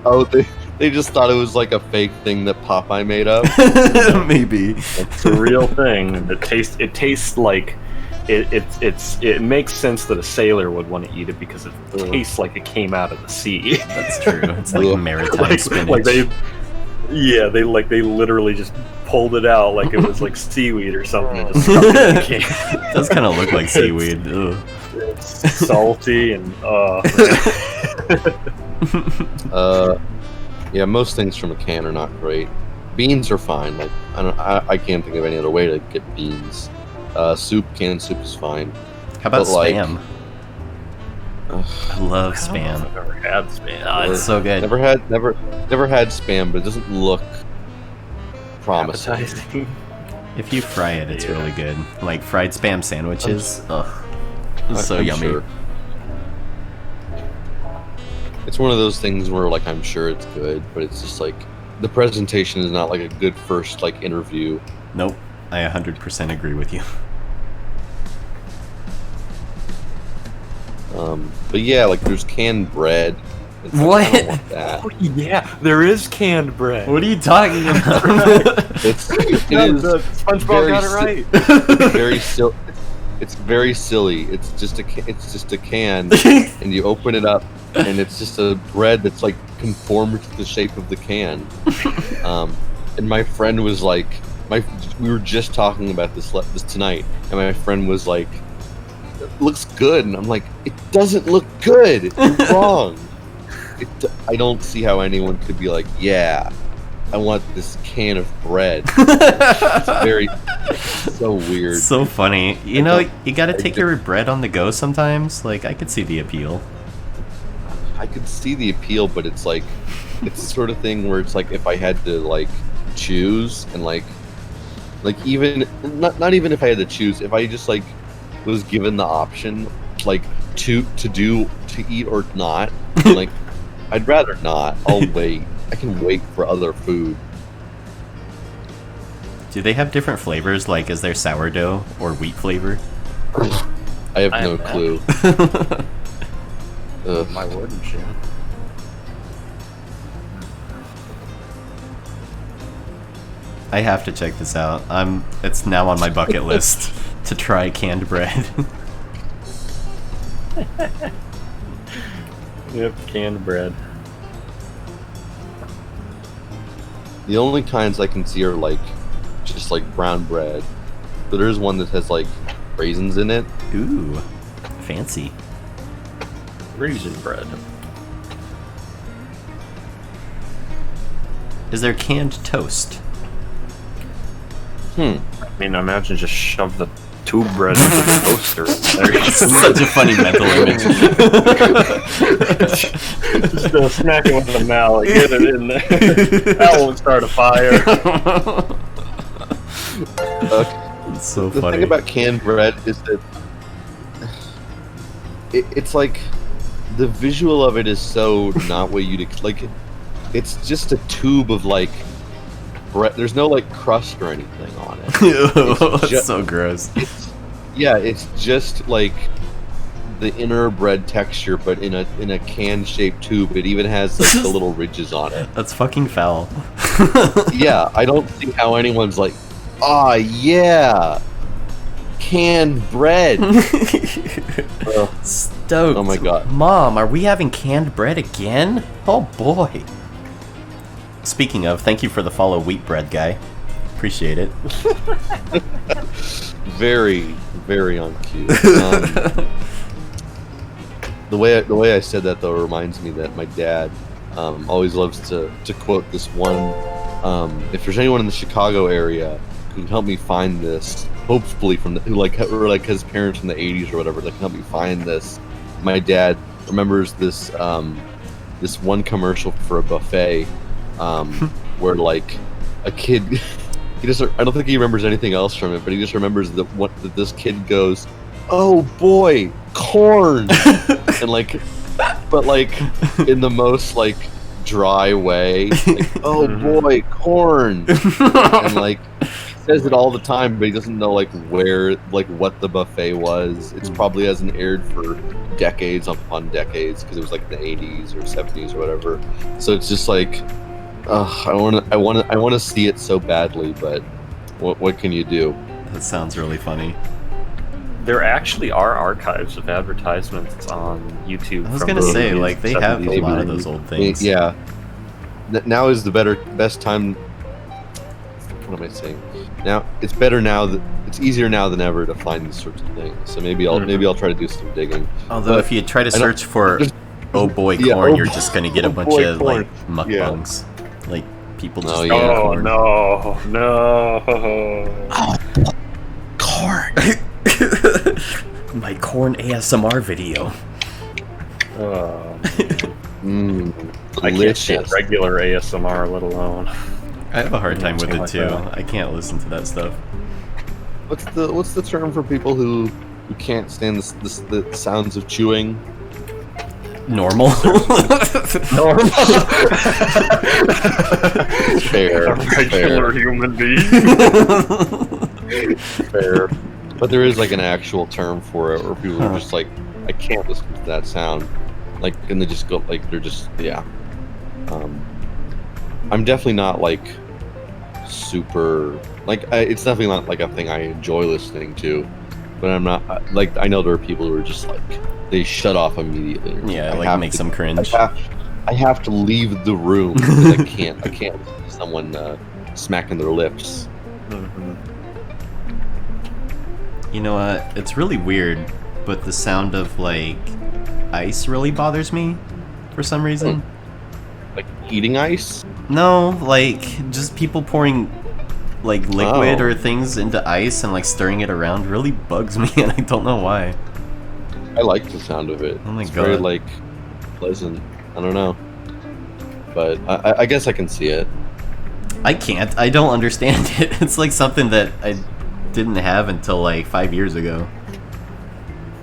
Speaker 3: Oh, they just thought it was like a fake thing that Popeye made up.
Speaker 1: Maybe.
Speaker 2: It's a real thing. It tastes like it makes sense that a sailor would want to eat it because it tastes like it came out of the sea.
Speaker 1: That's true. It's like maritime spinach.
Speaker 2: Like they literally just pulled it out like it was like seaweed or something and just stuck it in the can.
Speaker 1: It does kind of look like seaweed.
Speaker 2: It's salty and
Speaker 3: yeah, most things from a can are not great. Beans are fine. Like I can't think of any other way to get beans. Canned soup is fine.
Speaker 1: How about
Speaker 3: But, like,
Speaker 1: Spam? I love Spam.
Speaker 2: I've never had Spam.
Speaker 1: Oh, it's so good.
Speaker 3: Never had Spam, but it doesn't look promising.
Speaker 2: Appetizing.
Speaker 1: If you fry it, it's
Speaker 2: Yeah.
Speaker 1: really good. Like fried Spam sandwiches. Ugh. It's so
Speaker 3: I'm
Speaker 1: yummy.
Speaker 3: sure. It's one of those things where like I'm sure it's good, but it's just like the presentation is not like a good first like interview.
Speaker 1: Nope. I 100% agree with you.
Speaker 3: But yeah, like there's canned bread. It's like,
Speaker 1: What?
Speaker 3: I don't want that.
Speaker 2: Oh yeah, there is canned bread.
Speaker 1: What are you talking about?
Speaker 3: It is
Speaker 2: SpongeBob
Speaker 3: very
Speaker 2: got it
Speaker 3: si-
Speaker 2: right.
Speaker 3: very silly. It's very silly. It's just a can, and you open it up, and it's just a bread that's like conformed to the shape of the can. And my friend was like, we were just talking about this tonight, and my friend was like, "It looks good," and I'm like, "It doesn't look good. You're wrong." I don't see how anyone could be like, "Yeah, I want this can of bread." It's so weird.
Speaker 1: So funny. You know, you gotta take your bread on the go sometimes. Like, I could see the appeal.
Speaker 3: I could see the appeal, but it's like, it's the sort of thing where it's like if I had to like choose and like even not even if I had to choose, if I just like was given the option like to eat or not, like I'd rather not. I'll wait. I can wait for other food.
Speaker 1: Do they have different flavors? Like, is there sourdough or wheat flavor?
Speaker 3: I have
Speaker 2: I
Speaker 3: no
Speaker 2: have that.
Speaker 3: clue. Ugh.
Speaker 2: My word and shit.
Speaker 1: I have to check this out. It's now on my bucket list to try canned bread.
Speaker 2: Yep, canned bread.
Speaker 3: The only kinds I can see are like just like brown bread. But there is one that has like raisins in it.
Speaker 1: Ooh, fancy.
Speaker 2: Raisin bread.
Speaker 1: Is there canned toast?
Speaker 2: I mean, imagine just shove the tube bread into the toaster.
Speaker 1: It's such a funny mental image.
Speaker 2: Just smack it with the mallet, get it in there. That won't start a fire.
Speaker 1: It's so
Speaker 3: The
Speaker 1: funny.
Speaker 3: thing about canned bread is that it's like the visual of it is so not what you'd like. It's just a tube of like bread. There's no like crust or anything on it.
Speaker 1: Ew, that's
Speaker 3: ju-
Speaker 1: so gross.
Speaker 3: It's just like the inner bread texture, but in a can shaped tube. It even has like the little ridges on it.
Speaker 1: That's fucking foul.
Speaker 3: Yeah, I don't see how anyone's like, ah, yeah, canned bread. Ugh.
Speaker 1: Stoked.
Speaker 3: Oh my God.
Speaker 1: Mom, are we having canned bread again? Oh boy. Speaking of, thank you for the follow, wheat bread guy. Appreciate it.
Speaker 3: Very, very on cue. The way I said that though reminds me that my dad always loves to quote this one. If there's anyone in the Chicago area who can help me find this, hopefully who has parents from the 80s or whatever, that can help me find this. My dad remembers this this one commercial for a buffet where like a kid. I don't think he remembers anything else from it, but he just remembers that this kid goes, "Oh boy, corn," and like, but like in the most like dry way, like, "Oh boy, corn," and like says it all the time, but he doesn't know like where, like what the buffet was. It's probably hasn't aired for decades upon decades because it was like the 80s or 70s or whatever. So it's just like, I want to see it so badly, but what can you do?
Speaker 1: That sounds really funny.
Speaker 2: There actually are archives of advertisements on YouTube.
Speaker 1: I was
Speaker 2: from
Speaker 1: gonna
Speaker 2: the
Speaker 1: say, like, they have a
Speaker 2: 70s.
Speaker 1: lot of those old things.
Speaker 3: Yeah. Now is the best time. What am I saying? Now it's better now that it's easier now than ever to find these sorts of things. So maybe I'll try to do some digging.
Speaker 1: Although
Speaker 3: But
Speaker 1: if you try to search for "Oh boy
Speaker 3: Yeah,
Speaker 1: corn,"
Speaker 3: oh
Speaker 1: you're
Speaker 3: boy-
Speaker 1: just gonna get a
Speaker 3: oh
Speaker 1: bunch
Speaker 3: boy
Speaker 1: of
Speaker 3: corn.
Speaker 1: like mukbangs, like people just
Speaker 3: Oh,
Speaker 1: eating
Speaker 3: yeah.
Speaker 2: Oh
Speaker 1: corn.
Speaker 2: no!
Speaker 1: Corn. My corn ASMR video.
Speaker 2: I can't
Speaker 3: Delicious.
Speaker 2: stand regular ASMR, let alone.
Speaker 1: I have a hard time with
Speaker 2: Something
Speaker 1: it
Speaker 2: like
Speaker 1: too.
Speaker 2: that.
Speaker 1: I can't listen to that stuff.
Speaker 3: What's the term for people who can't stand the sounds of chewing?
Speaker 1: Normal.
Speaker 3: Fair,
Speaker 2: A regular human being.
Speaker 3: fair. But there is like an actual term for it, where people are just like, I can't listen to that sound, like, and they just go like they're just I'm definitely not like super like it's definitely not like a thing I enjoy listening to, but I'm not like I know there are people who are just like they shut off immediately.
Speaker 1: Yeah,
Speaker 3: I
Speaker 1: like
Speaker 3: have
Speaker 1: makes
Speaker 3: to-
Speaker 1: them cringe.
Speaker 3: I have to leave the room because I can't listen to someone smacking their lips.
Speaker 1: You know what? It's really weird, but the sound of like ice really bothers me for some reason.
Speaker 3: Like eating ice.
Speaker 1: No, like just people pouring like liquid
Speaker 3: Oh.
Speaker 1: or things into ice and like stirring it around really bugs me, and I don't know why.
Speaker 3: I like the sound of it.
Speaker 1: Oh my
Speaker 3: It's very
Speaker 1: God.
Speaker 3: like pleasant. I don't know, but I guess I can see it.
Speaker 1: I can't. I don't understand it. It's like something that I didn't have until like 5 years ago.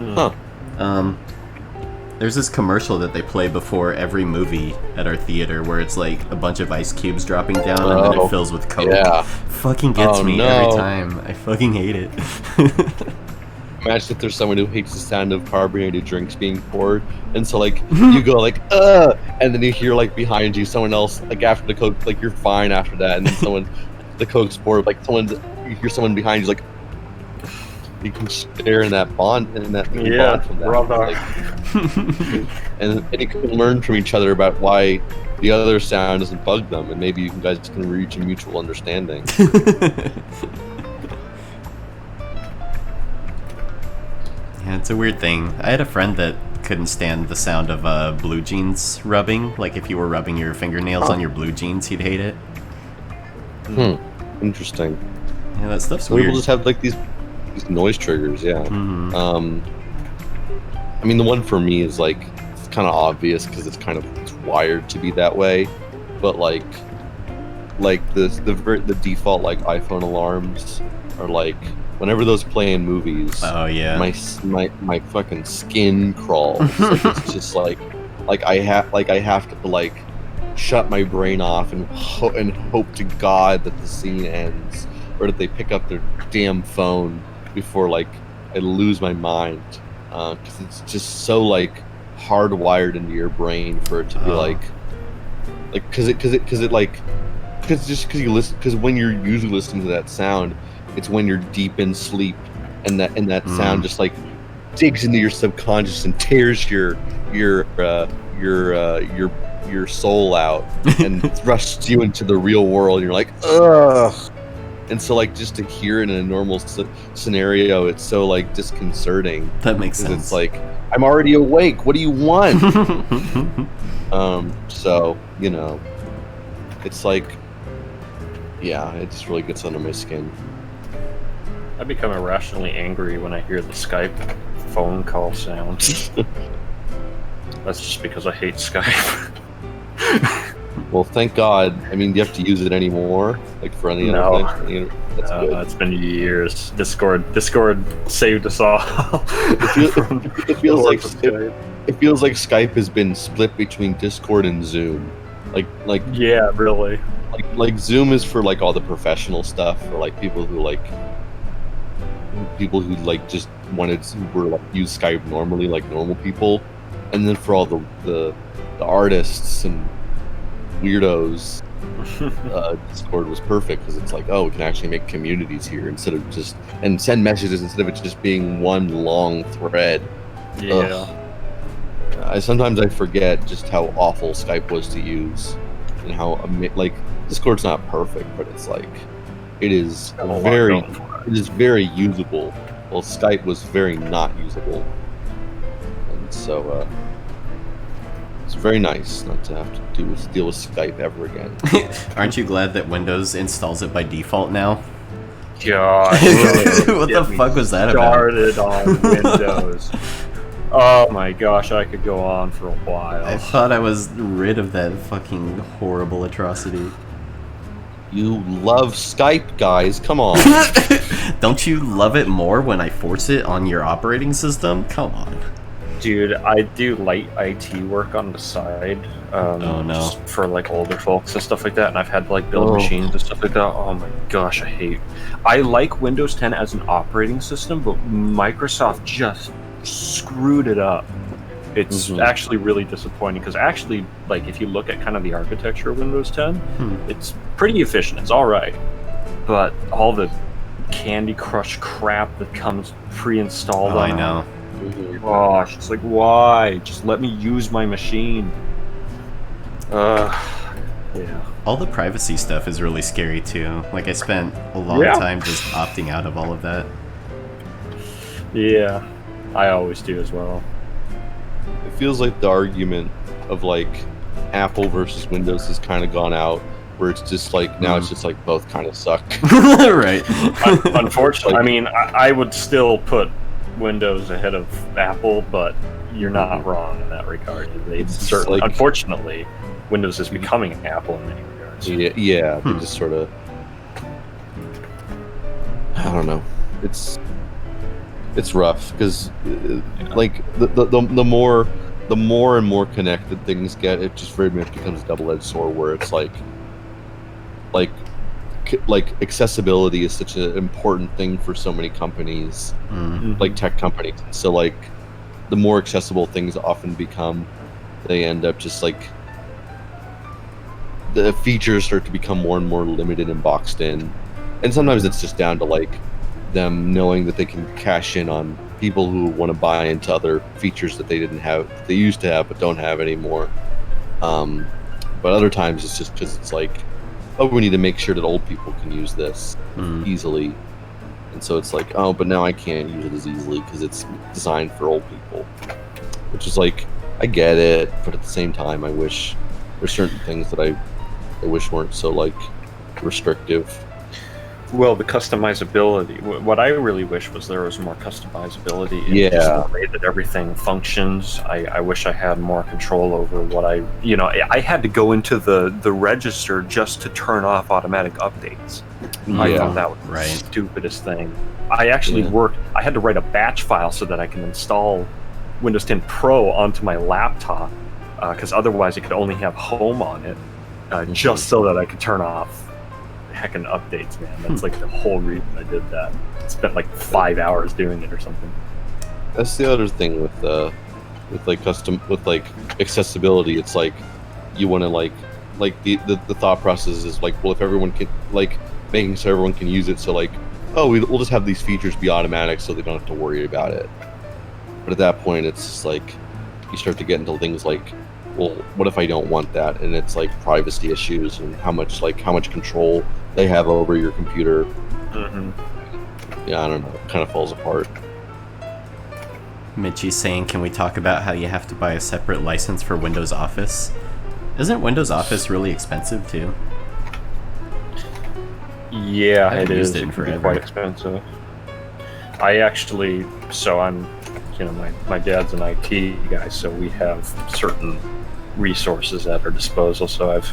Speaker 3: Huh.
Speaker 1: There's this commercial that they play before every movie at our theater where it's like a bunch of ice cubes dropping down and then
Speaker 3: Oh,
Speaker 1: it fills with Coke.
Speaker 3: yeah.
Speaker 1: Fucking gets
Speaker 3: Oh,
Speaker 1: me
Speaker 3: no.
Speaker 1: every time. I fucking hate it.
Speaker 3: Imagine if there's someone who hates the sound of carbonated drinks being poured, and so like you go like and then you hear like behind you someone else like after the Coke, like you're fine after that, and then someone the Coke's poured, like you hear someone behind you like you can share in that bond and that
Speaker 2: Yeah,
Speaker 3: bond from that.
Speaker 2: brother.
Speaker 3: Like, and you can learn from each other about why the other sound doesn't bug them, and maybe you guys can reach a mutual understanding.
Speaker 1: Yeah, it's a weird thing. I had a friend that couldn't stand the sound of blue jeans rubbing. Like if you were rubbing your fingernails on your blue jeans, he'd hate it.
Speaker 3: Interesting.
Speaker 1: Yeah, that stuff's
Speaker 3: Some
Speaker 1: weird.
Speaker 3: people just have like these noise triggers, yeah.
Speaker 1: Mhm.
Speaker 3: I mean, the one for me is like it's kind of obvious because it's wired to be that way, but like the default like iPhone alarms are like whenever those play in movies,
Speaker 1: Oh yeah.
Speaker 3: my fucking skin crawls. Like, it's just like I have to like shut my brain off and hope to God that the scene ends, or that they pick up their damn phone before like I lose my mind, because it's just so like hardwired into your brain for it to be
Speaker 1: Oh.
Speaker 3: like because when you're usually listening to that sound, it's when you're deep in sleep, and that sound just like digs into your subconscious and tears your soul out and thrusts you into the real world, and you're like, ugh. And so like just to hear it in a normal scenario, it's so like disconcerting,
Speaker 1: That makes
Speaker 3: because
Speaker 1: sense.
Speaker 3: it's like, I'm already awake, what do you want? So you know, it's like, yeah, it just really gets under my skin.
Speaker 2: I become irrationally angry when I hear the Skype phone call sound. That's just because I hate Skype.
Speaker 3: Well, thank God. I mean, do you have to use it anymore? Like for any
Speaker 2: No.
Speaker 3: other thing? That's good.
Speaker 2: It's been years. Discord saved us all.
Speaker 3: It feels like Skype has been split between Discord and Zoom. Like
Speaker 2: Yeah, really.
Speaker 3: like Zoom is for like all the professional stuff, for like people who just were like use Skype normally, like normal people, and then for all the artists and weirdos, Discord was perfect because it's like, oh, we can actually make communities here instead of just and send messages instead of it just being one long thread.
Speaker 2: Yeah.
Speaker 3: Sometimes I forget just how awful Skype was to use, and how like Discord's not perfect, but it's like it is very usable. Well, Skype was very not usable, and so it's very nice not to have to deal with Skype ever again.
Speaker 1: Aren't you glad that Windows installs it by default now?
Speaker 2: God,
Speaker 1: what the fuck was that about?
Speaker 2: Started on Windows. Oh my gosh, I could go on for a while.
Speaker 1: I thought I was rid of that fucking horrible atrocity.
Speaker 3: You love Skype, guys. Come on.
Speaker 1: Don't you love it more when I force it on your operating system? Come on.
Speaker 2: Dude, I do light IT work on the side.
Speaker 1: Oh no.
Speaker 2: Just for like older folks and stuff like that, and I've had to like build machines and stuff like that. Oh my gosh, I like Windows 10 as an operating system, but Microsoft just screwed it up. It's actually really disappointing because actually, like, if you look at kind of the architecture of Windows 10, it's pretty efficient. It's all right, but all the Candy Crush crap that comes pre-installed.
Speaker 1: I know.
Speaker 2: Gosh, it's like, why? Just let me use my machine. Yeah.
Speaker 1: All the privacy stuff is really scary too. Like, I spent a long time just opting out of all of that.
Speaker 2: Yeah, I always do as well.
Speaker 3: It feels like the argument of like Apple versus Windows has kind of gone out, where it's just like now it's just like both kind of suck.
Speaker 1: Right.
Speaker 2: Unfortunately, I mean, I would still put Windows ahead of Apple, but you're not wrong in that regard. It's certainly, like, unfortunately, Windows is becoming Apple in many regards.
Speaker 3: Yeah, they just sort of, I don't know. It's rough because like the more and more connected things get, it just very much becomes a double-edged sword where it's like accessibility is such an important thing for so many companies, like tech companies. So like the more accessible things often become, they end up just like the features start to become more and more limited and boxed in. And sometimes it's just down to like them knowing that they can cash in on people who want to buy into other features that they didn't have, they used to have but don't have anymore. But other times it's just because it's like, oh, we need to make sure that old people can use this easily. And so it's like, oh, but now I can't use it as easily because it's designed for old people. Which is like, I get it, but at the same time, I wish there's certain things that I wish weren't so like restrictive.
Speaker 2: Well, the customizability. What I really wish was there was more customizability in just the way that everything functions. I wish I had more control over what I had to go into the register just to turn off automatic updates. I thought that was the stupidest thing. I actually I had to write a batch file so that I can install Windows 10 Pro onto my laptop, because otherwise it could only have Home on it, just so that I could turn off heckin' updates, man. That's like the whole reason I did that. I spent like 5 hours doing it or something.
Speaker 3: That's the other thing with accessibility. It's like you want to like the thought process is like, well, if everyone can, like, making so everyone can use it, so like, oh, we'll just have these features be automatic so they don't have to worry about it. But at that point, it's just like you start to get into things like, well, what if I don't want that? And it's like privacy issues and how much control they have over your computer. Yeah, I don't know. It kind of falls apart.
Speaker 1: Mitchie's saying, can we talk about how you have to buy a separate license for Windows Office? Isn't Windows Office really expensive too?
Speaker 2: Yeah, it is.
Speaker 1: It can be
Speaker 2: quite expensive. I actually, so I'm, my dad's an IT guy, so we have certain resources at our disposal. So I've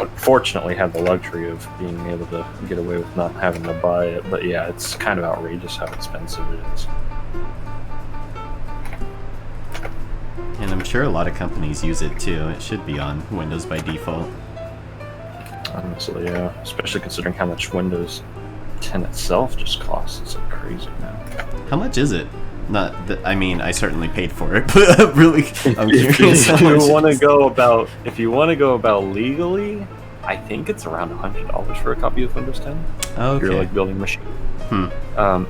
Speaker 2: unfortunately had the luxury of being able to get away with not having to buy it. But yeah, it's kind of outrageous how expensive it is.
Speaker 1: And I'm sure a lot of companies use it too. It should be on Windows by default.
Speaker 2: honestly, yeah. Especially considering how much Windows 10 itself just costs. It's like crazy now.
Speaker 1: How much is it? Not that, I mean, I certainly paid for it, but really, I'm curious how
Speaker 2: If you
Speaker 1: much
Speaker 2: want
Speaker 1: it
Speaker 2: to
Speaker 1: is.
Speaker 2: go about legally, I think it's around $100 for a copy of Windows 10.
Speaker 1: Oh,
Speaker 2: If you're
Speaker 1: okay.
Speaker 2: like building a machine.
Speaker 1: Hmm.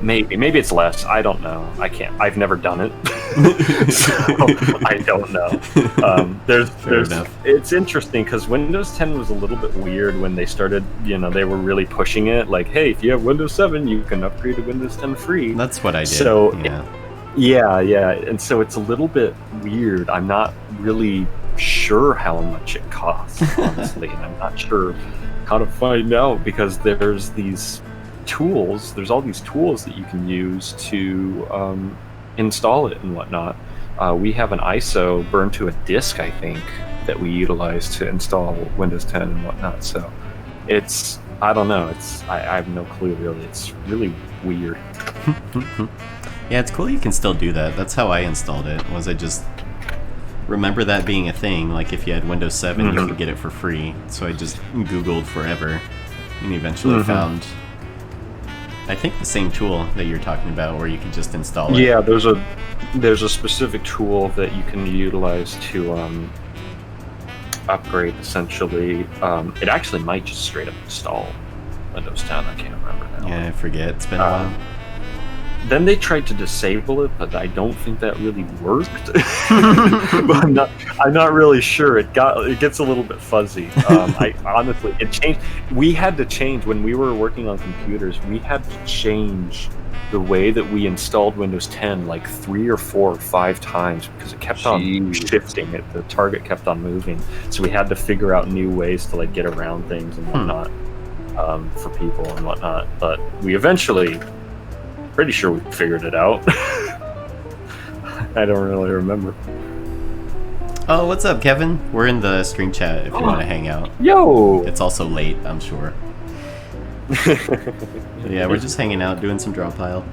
Speaker 2: Maybe it's less. I don't know. I've never done it, so I don't know.
Speaker 1: Fair enough.
Speaker 2: It's interesting because Windows 10 was a little bit weird when they started. They were really pushing it. Like, hey, if you have Windows 7, you can upgrade to Windows 10 free.
Speaker 1: That's what I did.
Speaker 2: So,
Speaker 1: yeah.
Speaker 2: Yeah, and so it's a little bit weird. I'm not really sure how much it costs, honestly, and I'm not sure how to find out because there's all these tools that you can use to install it and whatnot. We have an ISO burned to a disk, I think, that we utilize to install Windows 10 and whatnot. So I don't know. I have no clue really. It's really weird.
Speaker 1: Yeah, it's cool you can still do that. That's how I installed it. Was I just remember that being a thing? Like if you had Windows 7, you could get it for free. So I just Googled forever and eventually found, I think, the same tool that you're talking about where you can just install it.
Speaker 2: Yeah, there's a specific tool that you can utilize to upgrade essentially. It actually might just straight up install Windows 10. I can't remember now.
Speaker 1: Yeah, I forget. It's been a while.
Speaker 2: Then they tried to disable it, but I don't think that really worked. But I'm not really sure. It gets a little bit fuzzy. I honestly, it changed. We had to change when we were working on computers. We had to change the way that we installed Windows 10 like 3 or 4 or 5 times because it kept on shifting. The target kept on moving. So we had to figure out new ways to like get around things and whatnot for people and whatnot. But we eventually. Pretty sure we figured it out. I don't really remember.
Speaker 1: Oh, what's up, Kevin? We're in the stream chat if you want to hang out.
Speaker 2: Yo!
Speaker 1: It's also late, I'm sure. Yeah, we're just hanging out, doing some Drawpile.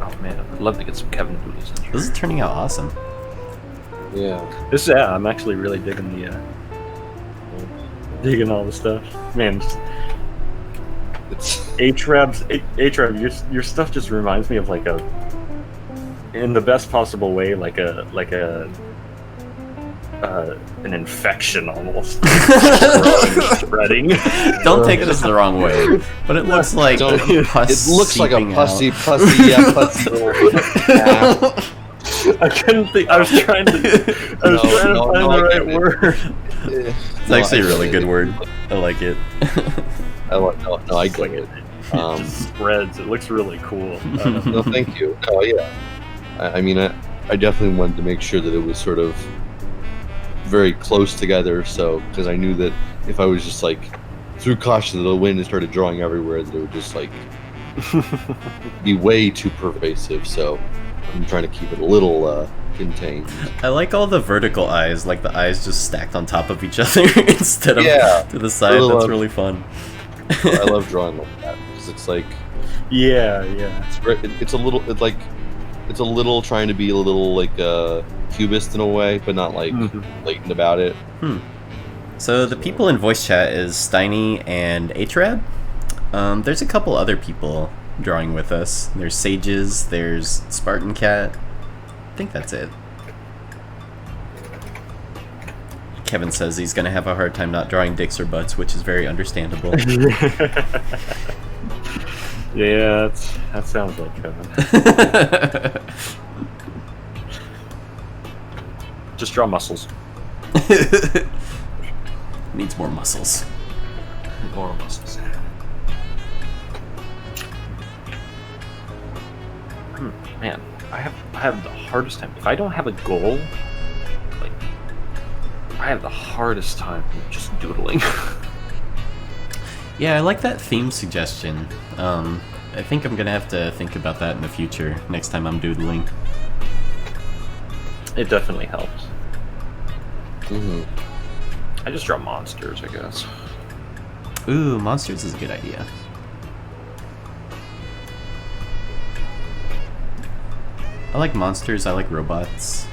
Speaker 2: Oh man, I'd love to get some Kevin Doodles in here.
Speaker 1: This is turning out awesome.
Speaker 3: Yeah.
Speaker 2: I'm actually really digging digging all the stuff. Man,
Speaker 3: It's
Speaker 2: Atrab, your stuff just reminds me of like in the best possible way, like an infection almost. Spreading.
Speaker 1: Don't take this the wrong way, but it looks like pus
Speaker 3: it looks like a
Speaker 1: seeping
Speaker 3: pussy,
Speaker 1: out.
Speaker 3: pussy. Yeah.
Speaker 2: I couldn't think. I was trying to find the right word.
Speaker 1: It's actually a really good word. I like it.
Speaker 3: I get it.
Speaker 2: It just spreads. It looks really cool.
Speaker 3: No, thank you. Oh yeah. I mean, I definitely wanted to make sure that it was sort of very close together. So because I knew that if I was just like threw caution to the wind and started drawing everywhere, that it would just like be way too pervasive. So I'm trying to keep it a little contained.
Speaker 1: I like all the vertical eyes, like the eyes just stacked on top of each other instead of to the side. That's really fun.
Speaker 3: I love drawing like that because it's like
Speaker 2: yeah.
Speaker 3: it's a little trying to be a little like cubist in a way, but not like blatant about it.
Speaker 1: So the people in voice chat is Steiny and Atrab. There's a couple other people drawing with us. There's Sages, there's Spartan Cat. I think that's it. Kevin says he's gonna have a hard time not drawing dicks or butts, which is very understandable.
Speaker 2: Yeah, that sounds like Kevin. Just draw muscles.
Speaker 1: Needs more muscles.
Speaker 2: More muscles. Man, I have the hardest time. If I don't have a goal, like I have the hardest time just doodling.
Speaker 1: Yeah, I like that theme suggestion. I think I'm gonna have to think about that in the future, next time I'm doodling.
Speaker 2: It definitely helps.
Speaker 3: Mm-hmm.
Speaker 2: I just draw monsters, I guess.
Speaker 1: Ooh, monsters is a good idea. I like monsters, I like robots.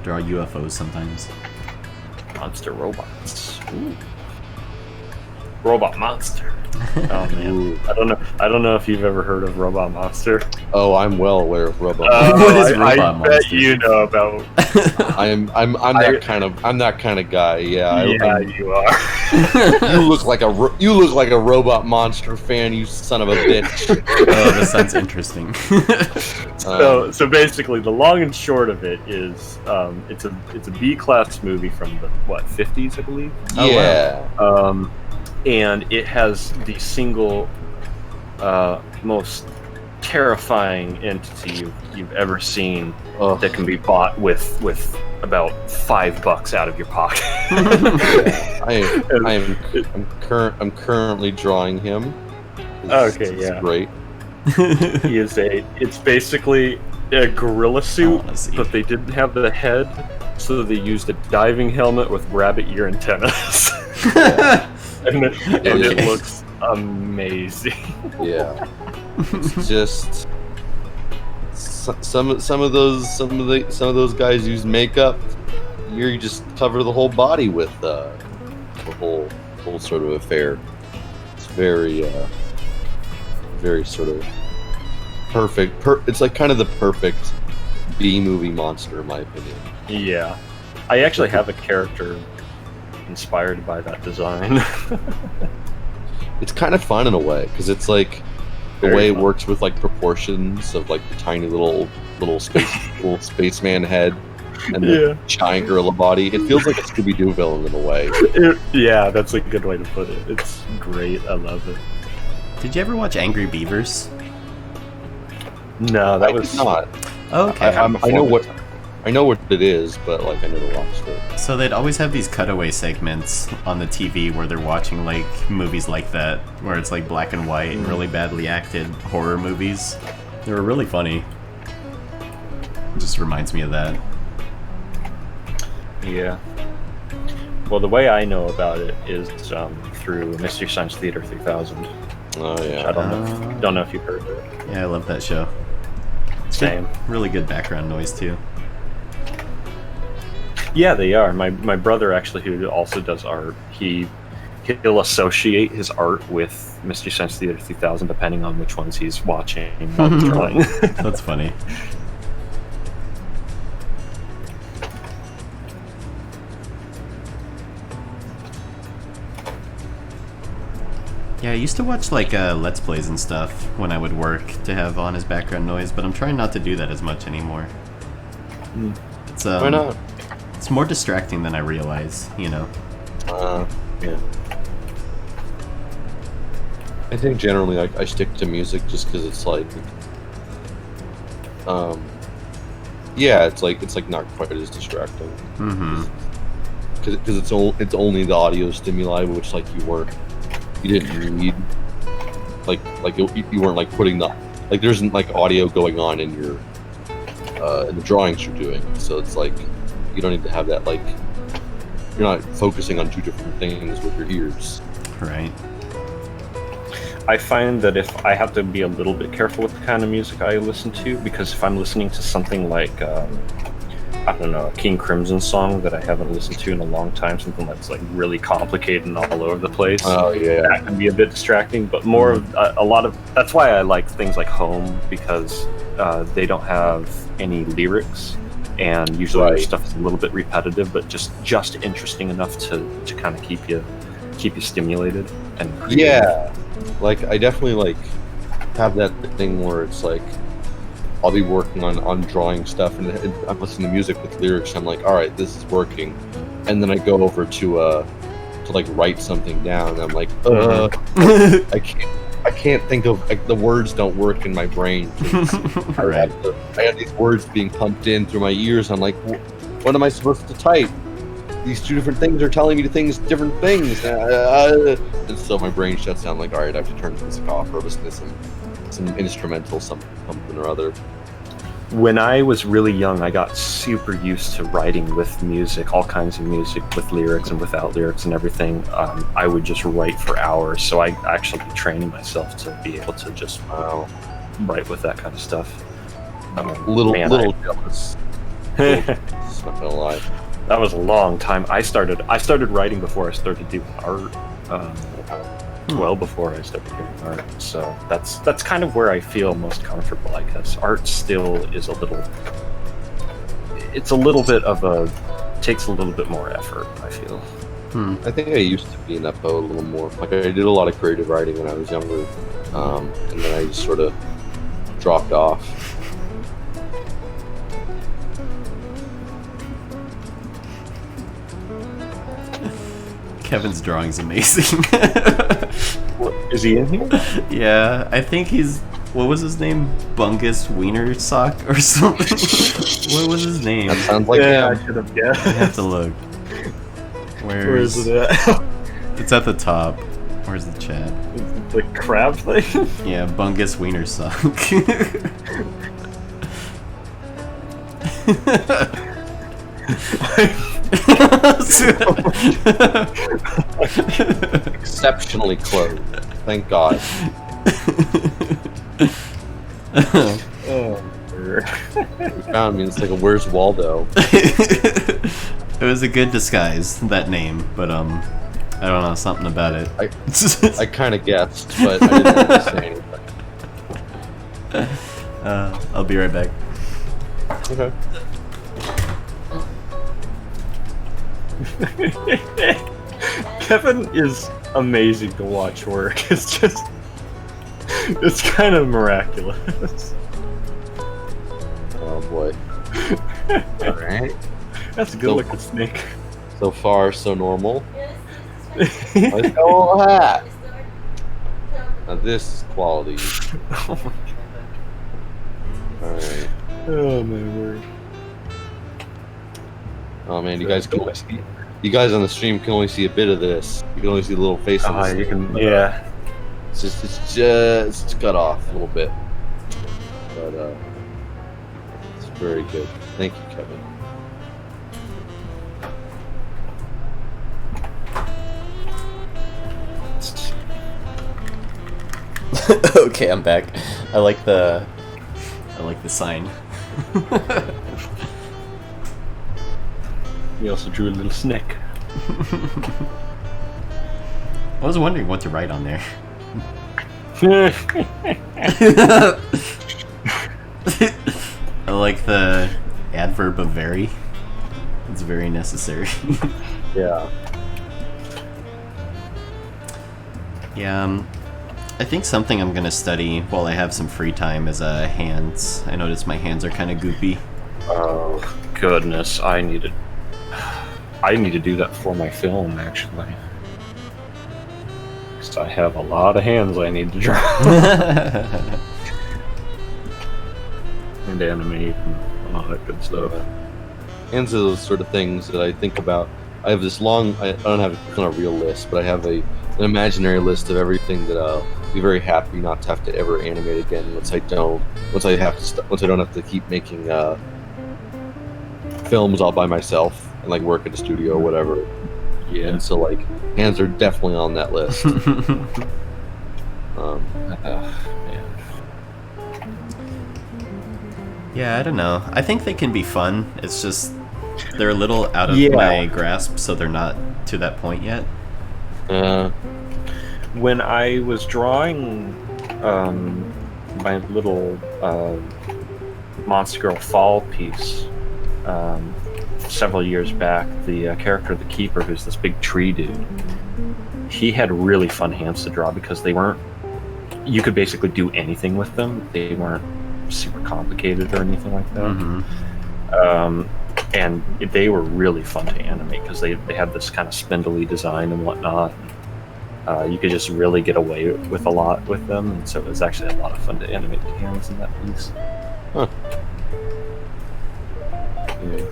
Speaker 1: draw UFOs sometimes.
Speaker 2: Monster robots. Ooh. Robot Monster. Oh man, I don't know if you've ever heard of Robot Monster.
Speaker 3: Oh, I'm well aware of Robot.
Speaker 1: What is Robot
Speaker 2: I
Speaker 1: Monster?
Speaker 2: bet you know about.
Speaker 3: I'm that kind of guy. Yeah.
Speaker 2: You are.
Speaker 3: You look like a Robot Monster fan. You son of a bitch.
Speaker 1: Oh, this sounds interesting.
Speaker 2: So basically, the long and short of it is, it's a B-class movie from the 50s, I believe.
Speaker 1: Oh,
Speaker 3: Yeah.
Speaker 1: wow.
Speaker 2: And it has the single most terrifying entity you've ever seen
Speaker 3: Ugh.
Speaker 2: that can be bought with about $5 out of your pocket.
Speaker 3: I'm currently drawing him.
Speaker 2: Okay,
Speaker 3: It's
Speaker 2: yeah.
Speaker 3: great.
Speaker 2: It's basically a gorilla suit,
Speaker 1: wanna see.
Speaker 2: but they didn't have the head, so they used a diving helmet with rabbit ear antennas. And it looks amazing.
Speaker 3: Yeah. It's just some of those guys use makeup. You just cover the whole body with the whole sort of affair. It's very sort of perfect. It's like kind of the perfect B movie monster, in my opinion.
Speaker 2: Yeah, I actually have a character inspired by that design.
Speaker 3: It's kind of fun in a way because it's like the
Speaker 2: Very
Speaker 3: way
Speaker 2: fun.
Speaker 3: it works with like proportions of like the tiny little spaceman head and the giant gorilla body. It feels like a Scooby-Doo villain in a way.
Speaker 2: Yeah, that's a good way to put it. It's great. I love it.
Speaker 1: Did you ever watch Angry Beavers?
Speaker 2: No, that
Speaker 3: I
Speaker 2: was
Speaker 3: did not.
Speaker 1: Oh, okay.
Speaker 3: I know what it is, but like I never watched it.
Speaker 1: So they'd always have these cutaway segments on the TV where they're watching like movies like that, where it's like black and white and really badly acted horror movies. They were really funny. It just reminds me of that.
Speaker 2: Yeah. Well, the way I know about it is through Mystery Science Theater 3000.
Speaker 3: Oh yeah.
Speaker 2: I don't know if you've heard of it.
Speaker 1: Yeah, I love that show.
Speaker 2: Same.
Speaker 1: Really good background noise too.
Speaker 2: Yeah, they are. My brother actually, who also does art, he'll associate his art with Mystery Science Theater 3000 depending on which ones he's watching while he's drawing.
Speaker 1: That's funny. Yeah, I used to watch like Let's Plays and stuff when I would work to have on as background noise, but I'm trying not to do that as much anymore. It's
Speaker 3: Why not?
Speaker 1: It's more distracting than I realize, you know.
Speaker 3: Yeah. I think generally I stick to music just because it's like, yeah, it's like not quite as distracting.
Speaker 1: Mm-hmm.
Speaker 3: Because it's only the audio stimuli, which like you didn't need, like you weren't like putting the, like there isn't like audio going on in your in the drawings you're doing, so it's like you don't need to have that, like you're not focusing on two different things with your ears.
Speaker 1: Right.
Speaker 2: I find that if I have to be a little bit careful with the kind of music I listen to, because if I'm listening to something like, I don't know, a King Crimson song that I haven't listened to in a long time, something that's like really complicated and all over the place,
Speaker 3: Oh yeah.
Speaker 2: that can be a bit distracting. But more of a lot of that's why I like things like Home, because they don't have any lyrics, and usually their stuff is a little bit repetitive, but just interesting enough to kind of keep you stimulated and creative.
Speaker 3: Yeah, like I definitely like have that thing where it's like I'll be working on drawing stuff and I'm listening to music with lyrics. I'm like, all right, this is working, and then I go over to like write something down. And I'm like, I can't think of, like, the words don't work in my brain.
Speaker 1: Right.
Speaker 3: I have these words being pumped in through my ears. I'm like, what am I supposed to type? These two different things are telling me different things. And so my brain shuts down. Like, all right, I have to turn the music off or listen to some instrumental something or other.
Speaker 2: When I was really young, I got super used to writing with music, all kinds of music, with lyrics and without lyrics and everything. I would just write for hours, so I actually trained myself to be able to just write with that kind of stuff.
Speaker 3: Little jealous. Just not gonna lie.
Speaker 2: That was a long time. I started writing before I started doing art. Well before I started doing art. So that's kind of where I feel most comfortable, I guess. Art still is it's a little bit of takes a little bit more effort, I feel.
Speaker 3: I think I used to be in that boat a little more. Like I did a lot of creative writing when I was younger, and then I just sort of dropped off.
Speaker 1: Kevin's drawing's amazing.
Speaker 2: What, is he in here?
Speaker 1: Yeah, I think he's... What was his name? Bungus Wiener Sock or something? What was his name?
Speaker 3: That sounds like
Speaker 2: I should have guessed.
Speaker 1: I have to look.
Speaker 2: Where is it at?
Speaker 1: It's at the top. Where's the chat?
Speaker 2: The crab thing?
Speaker 1: Yeah, Bungus Wiener Sock.
Speaker 3: exceptionally close. Thank God.
Speaker 2: Oh,
Speaker 3: We found me. It's like a Where's Waldo?
Speaker 1: It was a good disguise, that name, but I don't know, something about it.
Speaker 3: I kind of guessed, but I didn't want to say anything.
Speaker 1: I'll be right back.
Speaker 3: Okay.
Speaker 2: Kevin is amazing to watch work. It's kind of miraculous.
Speaker 3: Oh boy. All right.
Speaker 2: That's a good looking snake.
Speaker 3: So far, so normal. Let's go hat. Now this is quality.
Speaker 2: Oh my
Speaker 3: All right.
Speaker 2: Oh my word.
Speaker 3: Oh man, you guys can only see. You guys on the stream can only see a bit of this. You can only see the little face of this.
Speaker 2: You can, yeah.
Speaker 3: It's just cut off a little bit, but it's very good. Thank you, Kevin.
Speaker 1: Okay, I'm back. I like the sign.
Speaker 2: We also drew a little snake.
Speaker 1: I was wondering what to write on there. I like the adverb of very. It's very necessary.
Speaker 3: Yeah.
Speaker 1: Yeah, I think something I'm gonna study while I have some free time is hands. I notice my hands are kind of goopy.
Speaker 2: Oh goodness, I need to do that for my film actually. Because I have a lot of hands I need to draw and animate and all that good stuff.
Speaker 3: Hands are those sort of things that I think about. I have this long. I don't have a real list, but I have an imaginary list of everything that I'll be very happy not to have to ever animate again. Once I don't have to keep making films all by myself and like work at a studio or whatever.
Speaker 2: Yeah.
Speaker 3: And so like hands are definitely on that list.
Speaker 1: Yeah, I don't know. I think they can be fun. It's just they're a little out of
Speaker 2: Yeah.
Speaker 1: my grasp, so they're not to that point yet.
Speaker 2: When I was drawing my little Monster Girl Fall piece several years back, the character, the Keeper, who's this big tree dude, he had really fun hands to draw because they weren't... You could basically do anything with them. They weren't super complicated or anything like that.
Speaker 1: Mm-hmm.
Speaker 2: And they were really fun to animate because they had this kind of spindly design and whatnot. You could just really get away with a lot with them, and so it was actually a lot of fun to animate the hands in that piece.
Speaker 3: Huh. Yeah.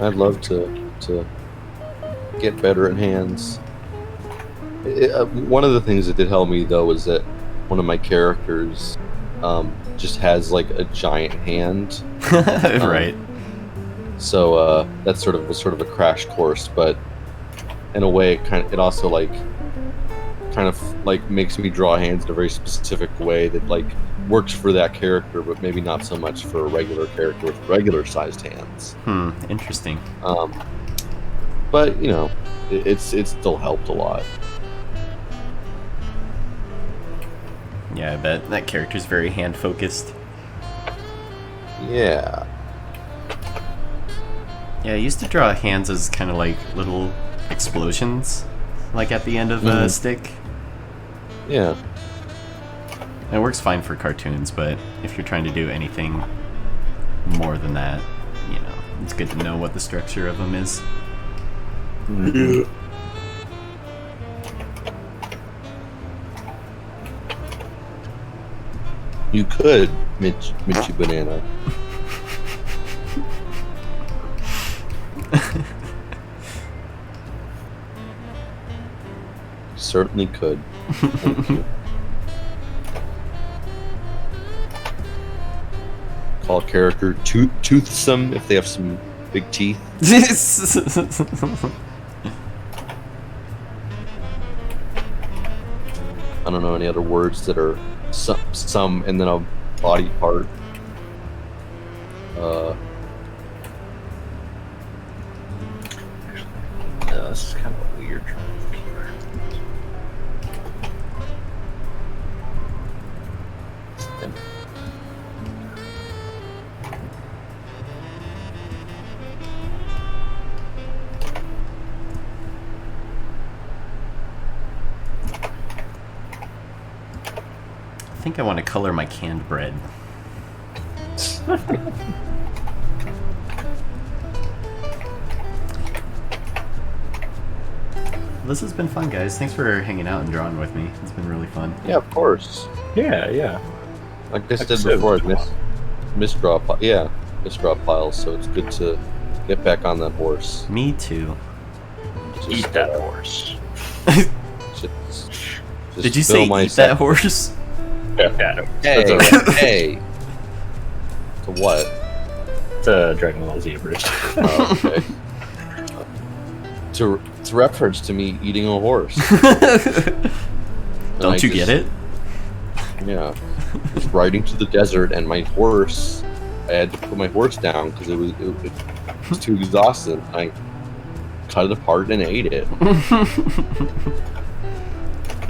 Speaker 3: I'd love to get better at hands. One of the things that did help me though was that one of my characters just has like a giant hand.
Speaker 1: Right.
Speaker 3: So that's sort of a crash course, but in a way, it also like kind of like makes me draw hands in a very specific way that like works for that character, but maybe not so much for a regular character with regular sized hands.
Speaker 1: Interesting.
Speaker 3: But you know, it's still helped a lot.
Speaker 1: Yeah, I bet that character's very hand focused.
Speaker 3: Yeah.
Speaker 1: Yeah, I used to draw hands as kind of like little explosions, like at the end of a stick.
Speaker 3: Yeah.
Speaker 1: It works fine for cartoons, but if you're trying to do anything more than that, you know, it's good to know what the structure of them is.
Speaker 3: Yeah. You could, Mitchy Banana. Certainly could. Thank you. Call a character toothsome if they have some big teeth. I don't know any other words that are some and then a body part.
Speaker 2: This is kind of a weird drawing here.
Speaker 1: I think I want to color my canned bread. This has been fun, guys. Thanks for hanging out and drawing with me. It's been really fun.
Speaker 3: Yeah, of course.
Speaker 2: Yeah.
Speaker 3: Like I said before, I missed Drawpile. Yeah, missed Drawpile, so it's good to get back on that horse.
Speaker 1: Me too.
Speaker 2: Eat that horse.
Speaker 3: Just
Speaker 1: Did you
Speaker 3: fill
Speaker 1: say
Speaker 3: my
Speaker 1: eat that horse?
Speaker 2: Yeah.
Speaker 3: Hey, hey. To what?
Speaker 2: To Dragon Ball Z abridged.
Speaker 3: Oh, okay. It's a reference to me eating a horse.
Speaker 1: Don't you get it?
Speaker 3: Yeah. Just riding to the desert, and my horse, I had to put my horse down because it was too exhausted. I cut it apart and ate it.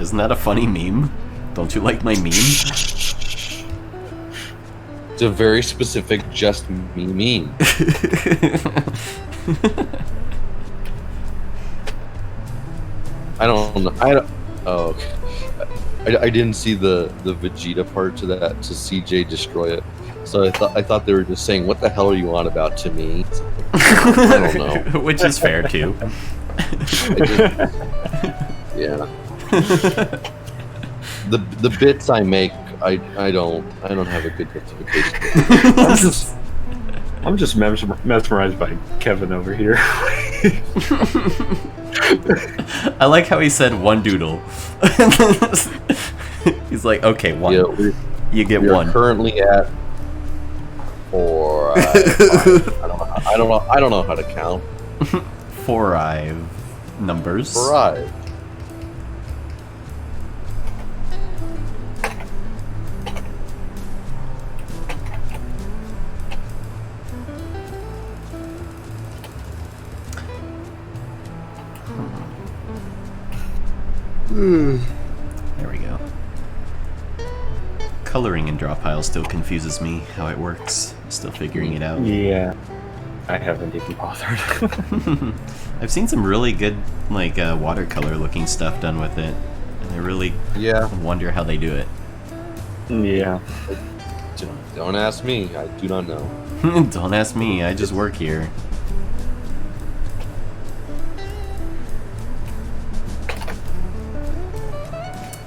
Speaker 1: Isn't that a funny meme? Don't you like my meme?
Speaker 3: It's a very specific just me meme. I don't know. Oh, okay. I didn't see the Vegeta part to that, to CJ destroy it. So I thought they were just saying, "What the hell are you on about?" to me. I don't know.
Speaker 1: Which is fair too.
Speaker 3: Yeah. The bits I make, I don't have a good justification.
Speaker 2: I'm just mesmerized by Kevin over here.
Speaker 1: I like how he said one doodle. He's like, okay, one.
Speaker 3: Yeah,
Speaker 1: you get
Speaker 3: we
Speaker 1: one.
Speaker 3: are currently at 4. I don't know how to count.
Speaker 1: 4 numbers.
Speaker 3: 4.
Speaker 1: There we go. Coloring in Drawpile still confuses me how it works. Still figuring it out.
Speaker 2: Yeah. I haven't even bothered.
Speaker 1: I've seen some really good, like, watercolor looking stuff done with it. And I really wonder how they do it.
Speaker 2: Yeah.
Speaker 3: Don't ask me. I do not know.
Speaker 1: Don't ask me. I just work here.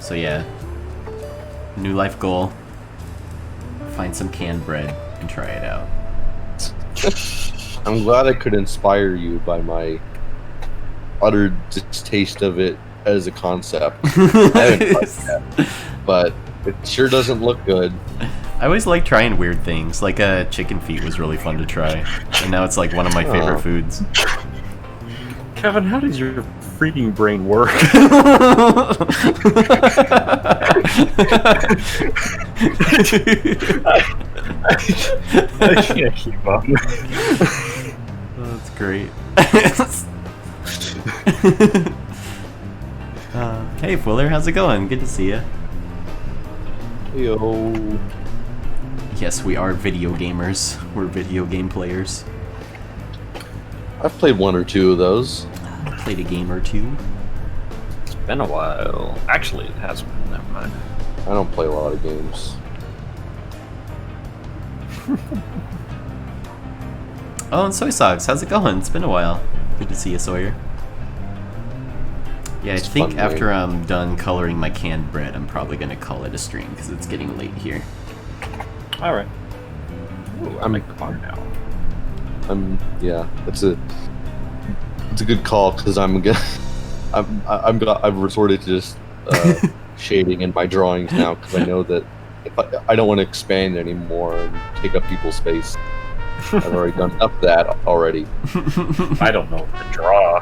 Speaker 1: So yeah, new life goal, find some canned bread and try it out.
Speaker 3: I'm glad I could inspire you by my utter distaste of it as a concept. I haven't tried it yet, but it sure doesn't look good.
Speaker 1: I always like trying weird things, like chicken feet was really fun to try, and now it's like one of my favorite foods.
Speaker 2: Kevin, how does your freaking brain work? I can't keep up.
Speaker 1: Oh, that's great. Hey, Fuller, how's it going? Good to see you.
Speaker 3: Yo.
Speaker 1: Yes, we are video gamers. We're video game players.
Speaker 3: I've played one or two of those.
Speaker 1: Played a game or two.
Speaker 2: It's been a while. Actually, it has been. Never mind.
Speaker 3: I don't play a lot of games.
Speaker 1: Oh, and Soy Socks, how's it going? It's been a while. Good to see you, Sawyer. Yeah,
Speaker 3: It's
Speaker 1: I think
Speaker 3: fun,
Speaker 1: after
Speaker 3: man.
Speaker 1: I'm done coloring my canned bread, I'm probably gonna call it a stream because it's getting late here.
Speaker 2: All right. Ooh, I'm a car now.
Speaker 3: Yeah, it's a good call because I've resorted to just shading in my drawings now because I know that if I don't want to expand anymore and take up people's space. I've already done enough of that already.
Speaker 2: I don't know what to draw.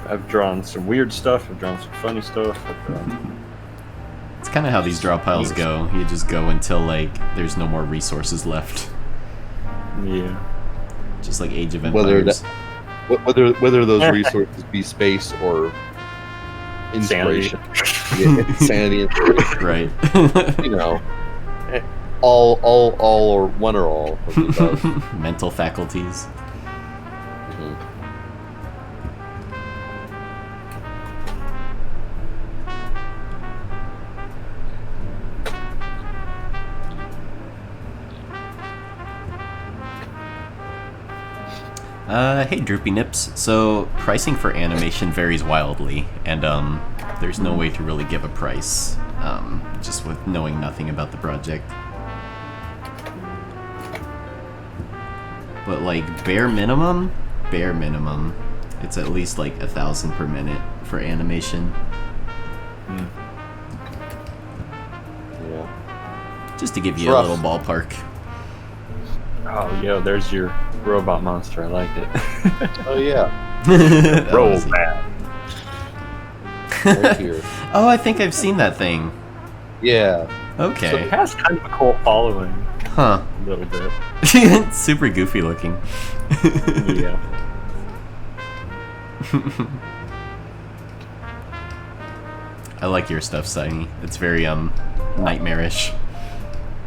Speaker 2: I've drawn some weird stuff. I've drawn some funny stuff.
Speaker 1: It's kind of how these draw piles go. You just go until like there's no more resources left.
Speaker 2: Yeah.
Speaker 1: Just like Age of
Speaker 3: Whether
Speaker 1: Empires.
Speaker 3: whether those resources be space or inspiration, sanity, inspiration,
Speaker 1: Right.
Speaker 3: you know, all or one or all of the above.
Speaker 1: Mental faculties.
Speaker 3: Mhm.
Speaker 1: Hey Droopy Nips. So, pricing for animation varies wildly, and there's no way to really give a price, just with knowing nothing about the project. But like, bare minimum, it's at least like 1,000 per minute for animation.
Speaker 3: Yeah.
Speaker 1: Just to give you
Speaker 3: It's
Speaker 1: a
Speaker 3: rough.
Speaker 1: little ballpark.
Speaker 2: Oh, yo, there's your robot monster. I liked it.
Speaker 3: Oh yeah,
Speaker 2: Roll
Speaker 1: Easy.
Speaker 2: back.
Speaker 3: right here.
Speaker 1: Oh, I think I've seen that thing.
Speaker 3: Yeah.
Speaker 1: Okay.
Speaker 2: It has kind of a cult following,
Speaker 1: Huh.
Speaker 2: a little bit.
Speaker 1: It's super goofy looking.
Speaker 2: Yeah.
Speaker 1: I like your stuff, Saini. It's very nightmarish.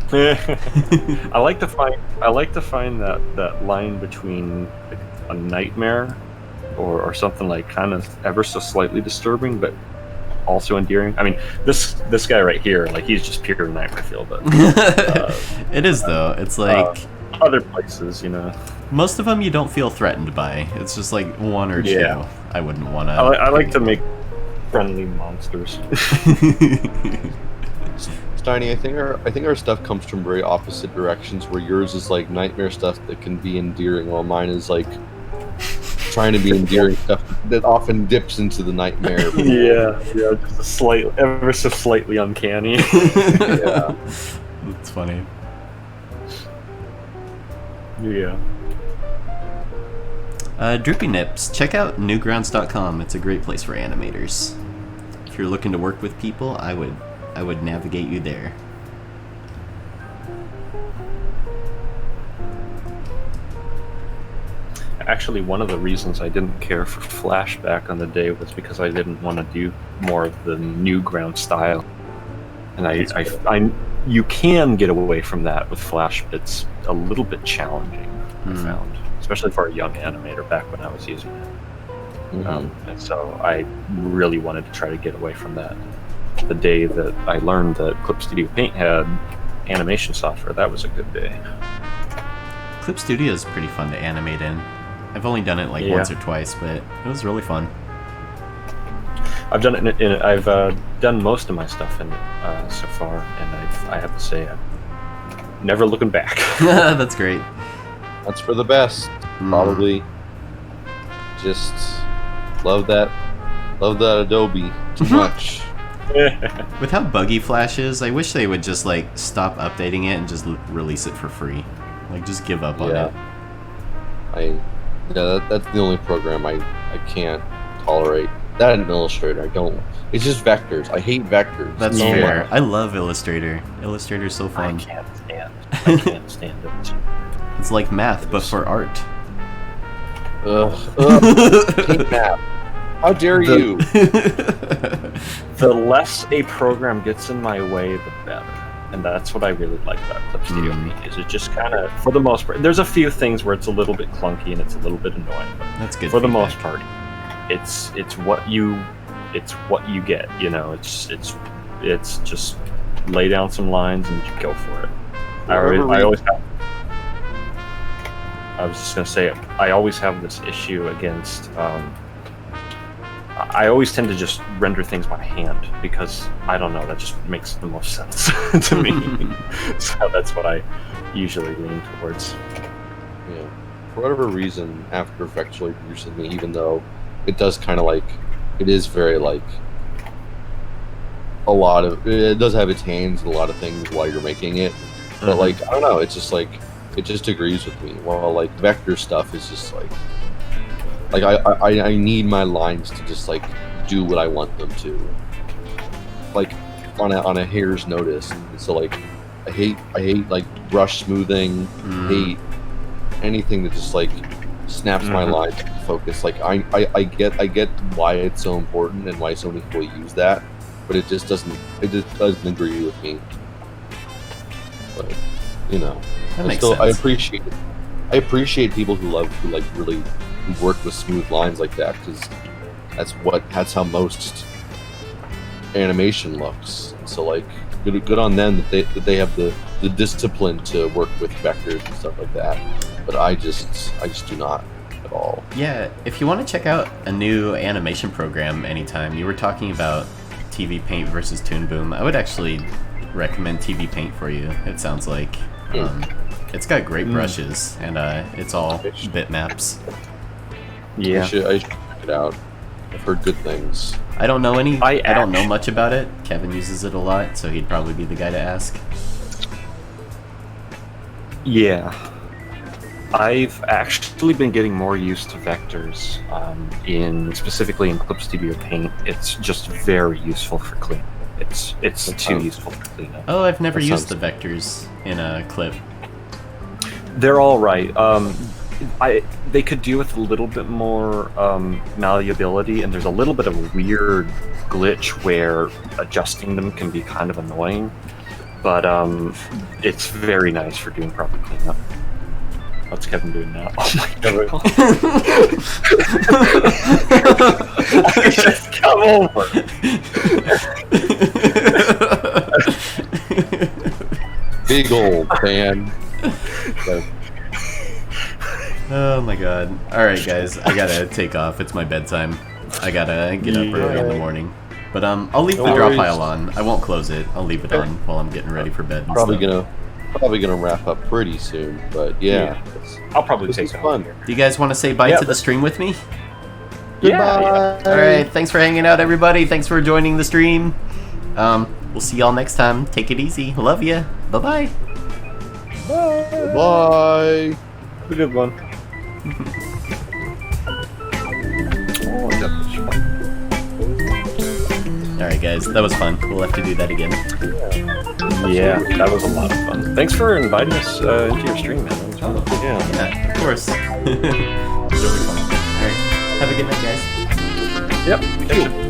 Speaker 2: I like to find that line between like, a nightmare or something like kind of ever so slightly disturbing, but also endearing. I mean, this guy right here, like he's just pure nightmare feel, but
Speaker 1: It is though. It's like
Speaker 2: other places, you know.
Speaker 1: most of them you don't feel threatened by. It's just like one or two.
Speaker 2: Yeah.
Speaker 1: I wouldn't want to.
Speaker 2: I like to make friendly monsters.
Speaker 3: Steiny, I think our stuff comes from very opposite directions. Where yours is like nightmare stuff that can be endearing, while mine is like trying to be endearing stuff that often dips into the nightmare.
Speaker 2: yeah, just ever so slightly uncanny.
Speaker 3: Yeah.
Speaker 1: It's funny.
Speaker 2: Yeah.
Speaker 1: Droopy Nips, check out newgrounds.com. It's a great place for animators. If you're looking to work with people, I would navigate you there.
Speaker 2: Actually, one of the reasons I didn't care for Flash back on the day was because I didn't want to do more of the Newground style. And you can get away from that with Flash, but it's a little bit challenging, I found. Especially for a young animator back when I was using it. And so I really wanted to try to get away from that. The day that I learned that Clip Studio Paint had animation software, that was a good day.
Speaker 1: Clip Studio is pretty fun to animate in. I've only done it like once or twice, but it was really fun.
Speaker 2: I've done it I've done most of my stuff in it so far, and I have to say, I'm never looking back.
Speaker 1: That's great.
Speaker 3: That's for the best. Probably. Just love that Adobe too much.
Speaker 1: With how buggy Flash is, I wish they would just like stop updating it and just release it for free. Like just give up on it.
Speaker 3: That's the only program I can't tolerate. that in Illustrator. I don't. It's just vectors. I hate vectors.
Speaker 1: That's
Speaker 3: so
Speaker 1: fair.
Speaker 3: much.
Speaker 1: I love Illustrator. Illustrator's so
Speaker 2: I
Speaker 1: fun.
Speaker 2: I can't stand it.
Speaker 1: It's like math, but for art.
Speaker 3: Hate math. How dare you?
Speaker 2: The less a program gets in my way, the better. And that's what I really like about Clip Studio Paint, is it just kind of, for the most part, there's a few things where it's a little bit clunky and it's a little bit annoying, but
Speaker 1: That's good.
Speaker 2: for the
Speaker 1: feedback.
Speaker 2: most part, it's what you get. You know, it's just lay down some lines and go for it. I always have. I was just gonna say, I always have this issue against. I always tend to just render things by hand because I don't know, that just makes the most sense to me. So that's what I usually lean towards.
Speaker 3: Yeah. For whatever reason, After Effects really interested me, even though it does kind of like, it is very like, it does have its hands in a lot of things while you're making it. But like, I don't know, it's just like, it just agrees with me. While like vector stuff is just like I need my lines to just like do what I want them to, like on a hair's notice. And so like I hate like brush smoothing. Hate anything that just like snaps my lines into focus. Like I get why it's so important and why so many people use that, but it just doesn't agree with me. But you know,
Speaker 1: That makes sense.
Speaker 3: I appreciate people who really work with smooth lines like that, because that's how most animation looks. So like good on them that they have the discipline to work with vectors and stuff like that. But I just do not at all.
Speaker 1: Yeah, if you want to check out a new animation program anytime, you were talking about TV Paint versus Toon Boom. I would actually recommend TV Paint for you. It sounds like it's got great brushes and it's all bitmaps.
Speaker 2: Yeah,
Speaker 3: I should check it out. I've heard good things.
Speaker 1: I don't know I don't know
Speaker 2: actually-
Speaker 1: much about it. Kevin uses it a lot, so he'd probably be the guy to ask.
Speaker 2: Yeah. I've actually been getting more used to vectors, specifically in Clip Studio Paint. It's just very useful for cleanup. It's too useful for cleanup.
Speaker 1: Oh, I've never
Speaker 3: That
Speaker 1: used the
Speaker 3: sounds-
Speaker 1: vectors in a clip.
Speaker 2: They're all right. They could do with a little bit more malleability, and there's a little bit of a weird glitch where adjusting them can be kind of annoying. But it's very nice for doing proper cleanup. What's Kevin doing now? Oh my god! Just come over.
Speaker 3: Big old fan.
Speaker 1: Oh my god. Alright guys, I gotta take off. It's my bedtime. I gotta get up early in the morning. But I'll leave the
Speaker 3: No
Speaker 1: draw
Speaker 3: worries.
Speaker 1: pile on. I won't close it. I'll leave it on while I'm getting ready for bed and
Speaker 3: Probably
Speaker 1: stuff.
Speaker 3: gonna wrap up pretty soon. But yeah.
Speaker 2: I'll probably
Speaker 3: This
Speaker 2: take
Speaker 3: is
Speaker 2: it
Speaker 3: fun.
Speaker 2: fun.
Speaker 1: Do you guys want to say bye
Speaker 2: Yeah.
Speaker 1: to the stream with me?
Speaker 2: Yeah.
Speaker 1: Alright, thanks for hanging out everybody. Thanks for joining the stream. We'll see y'all next time. Take it easy. Love ya. Bye-bye.
Speaker 3: Bye.
Speaker 2: Have a good one. Oh, that was fun.
Speaker 1: Alright guys, that was fun. We'll have to do that again.
Speaker 2: Yeah, that was a lot of fun. Thanks for inviting us into your stream, man. That was fun. Yeah.
Speaker 1: Yeah, of course. It was really fun. Alright. Have a good night guys.
Speaker 2: Yep. Catch ya.